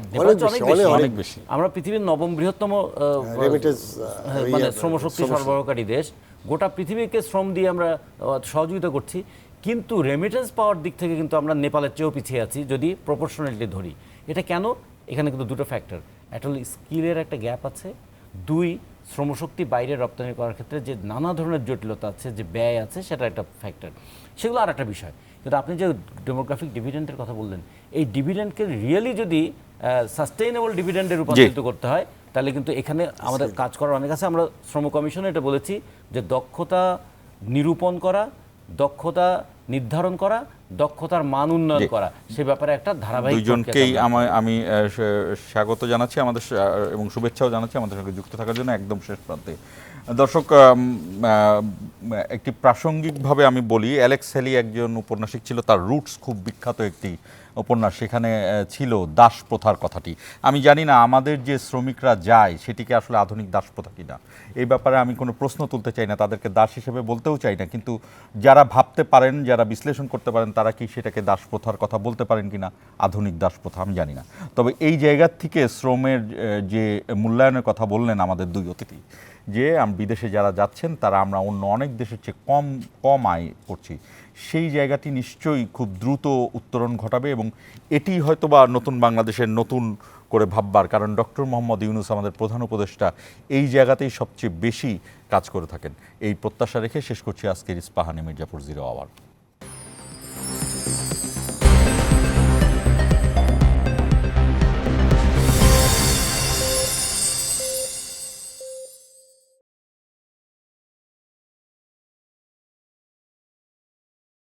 অনেক বেশি। আমরা পৃথিবীর 9ম বৃহত্তম মানে শ্রমশক্তি সরবরাহকারী দেশ। গোটা পৃথিবীকে শ্রম দিয়ে আমরা সহযোগিতা করছি, কিন্তু রেমিটেন্স পাওয়ার দিক থেকে কিন্তু আমরা নেপালের চেয়েও পিছিয়ে আছি যদি প্রপোর্শনালিটি ধরি। এটা কেন? এখানে কিন্তু দুটো ফ্যাক্টর। একটা হলো স্কিলের একটা গ্যাপ আছে, 2 শ্রমশক্তি বাইরে রপ্তানি করার ক্ষেত্রে যে নানা ধরনের জটিলতা আছে, যে ব্যয় আছে, সেটা একটা ফ্যাক্টর। সেগুলো আর একটা বিষয়। কিন্তু আপনি যে ডেমোগ্রাফিক ডিভিডেন্ডের কথা বললেন, এই ডিভিডেন্ডকে রিয়েলি যদি সাস্টেইনেবল ডিভিডেন্ডে রূপান্তরিত করতে হয়, তাহলে কিন্তু এখানে আমাদের কাজ করার অনেক আছে। আমরা শ্রম কমিশনে এটা বলেছি যে দক্ষতা নিরূপণ করা, দক্ষতা নির্ধারণ করা, দক্ষতার মান উন্নয়ন করা, সে ব্যাপারে একটা ধারাবাহিক। দুজনকেই আমি স্বাগত জানাচ্ছি আমাদের এবং শুভেচ্ছাও জানাচ্ছি আমাদের সঙ্গে যুক্ত থাকার জন্য। একদম শেষ প্রান্তে দর্শক, একটি প্রাসঙ্গিকভাবে আমি বলি, অ্যালেক্স হেলি একজন উপন্যাসিক ছিল, তার রুটস খুব বিখ্যাত একটি উপন্যাস, সেখানে ছিল দাস প্রথার কথাটি। আমি জানি না আমাদের যে শ্রমিকরা যায় সেটিকে আসলে আধুনিক দাস প্রথা কিনা, এই ব্যাপারে আমি কোনো প্রশ্ন তুলতে চাই না, তাদেরকে দাস হিসেবে বলতেও চাই না, কিন্তু যারা ভাবতে পারেন, যারা বিশ্লেষণ করতে পারেন, তারা কি সেটাকে দাস প্রথার কথা বলতে পারেন কিনা, আধুনিক দাস প্রথা, আমি জানি না। তবে এই জায়গার থেকে শ্রমের যে মূল্যায়নের কথা বললেন আমাদের 2 অতিথি, যে বিদেশে যারা যাচ্ছেন তারা আমরা অন্য অনেক দেশের চেয়ে কম আয় করছি, সেই জায়গাটি নিশ্চয়ই খুব দ্রুত উত্তরণ ঘটাবে, এবং এটি হয়তোবা নতুন বাংলাদেশের নতুন করে ভাববার, কারণ ডক্টর মোহাম্মদ ইউনূস আমাদের প্রধান উপদেষ্টা এই জায়গাতেই সবচেয়ে বেশি কাজ করে থাকেন। এই প্রত্যাশা রেখে শেষ করছি আজকের ইস্পাহানি মির্জাপুর 0 আওয়ার।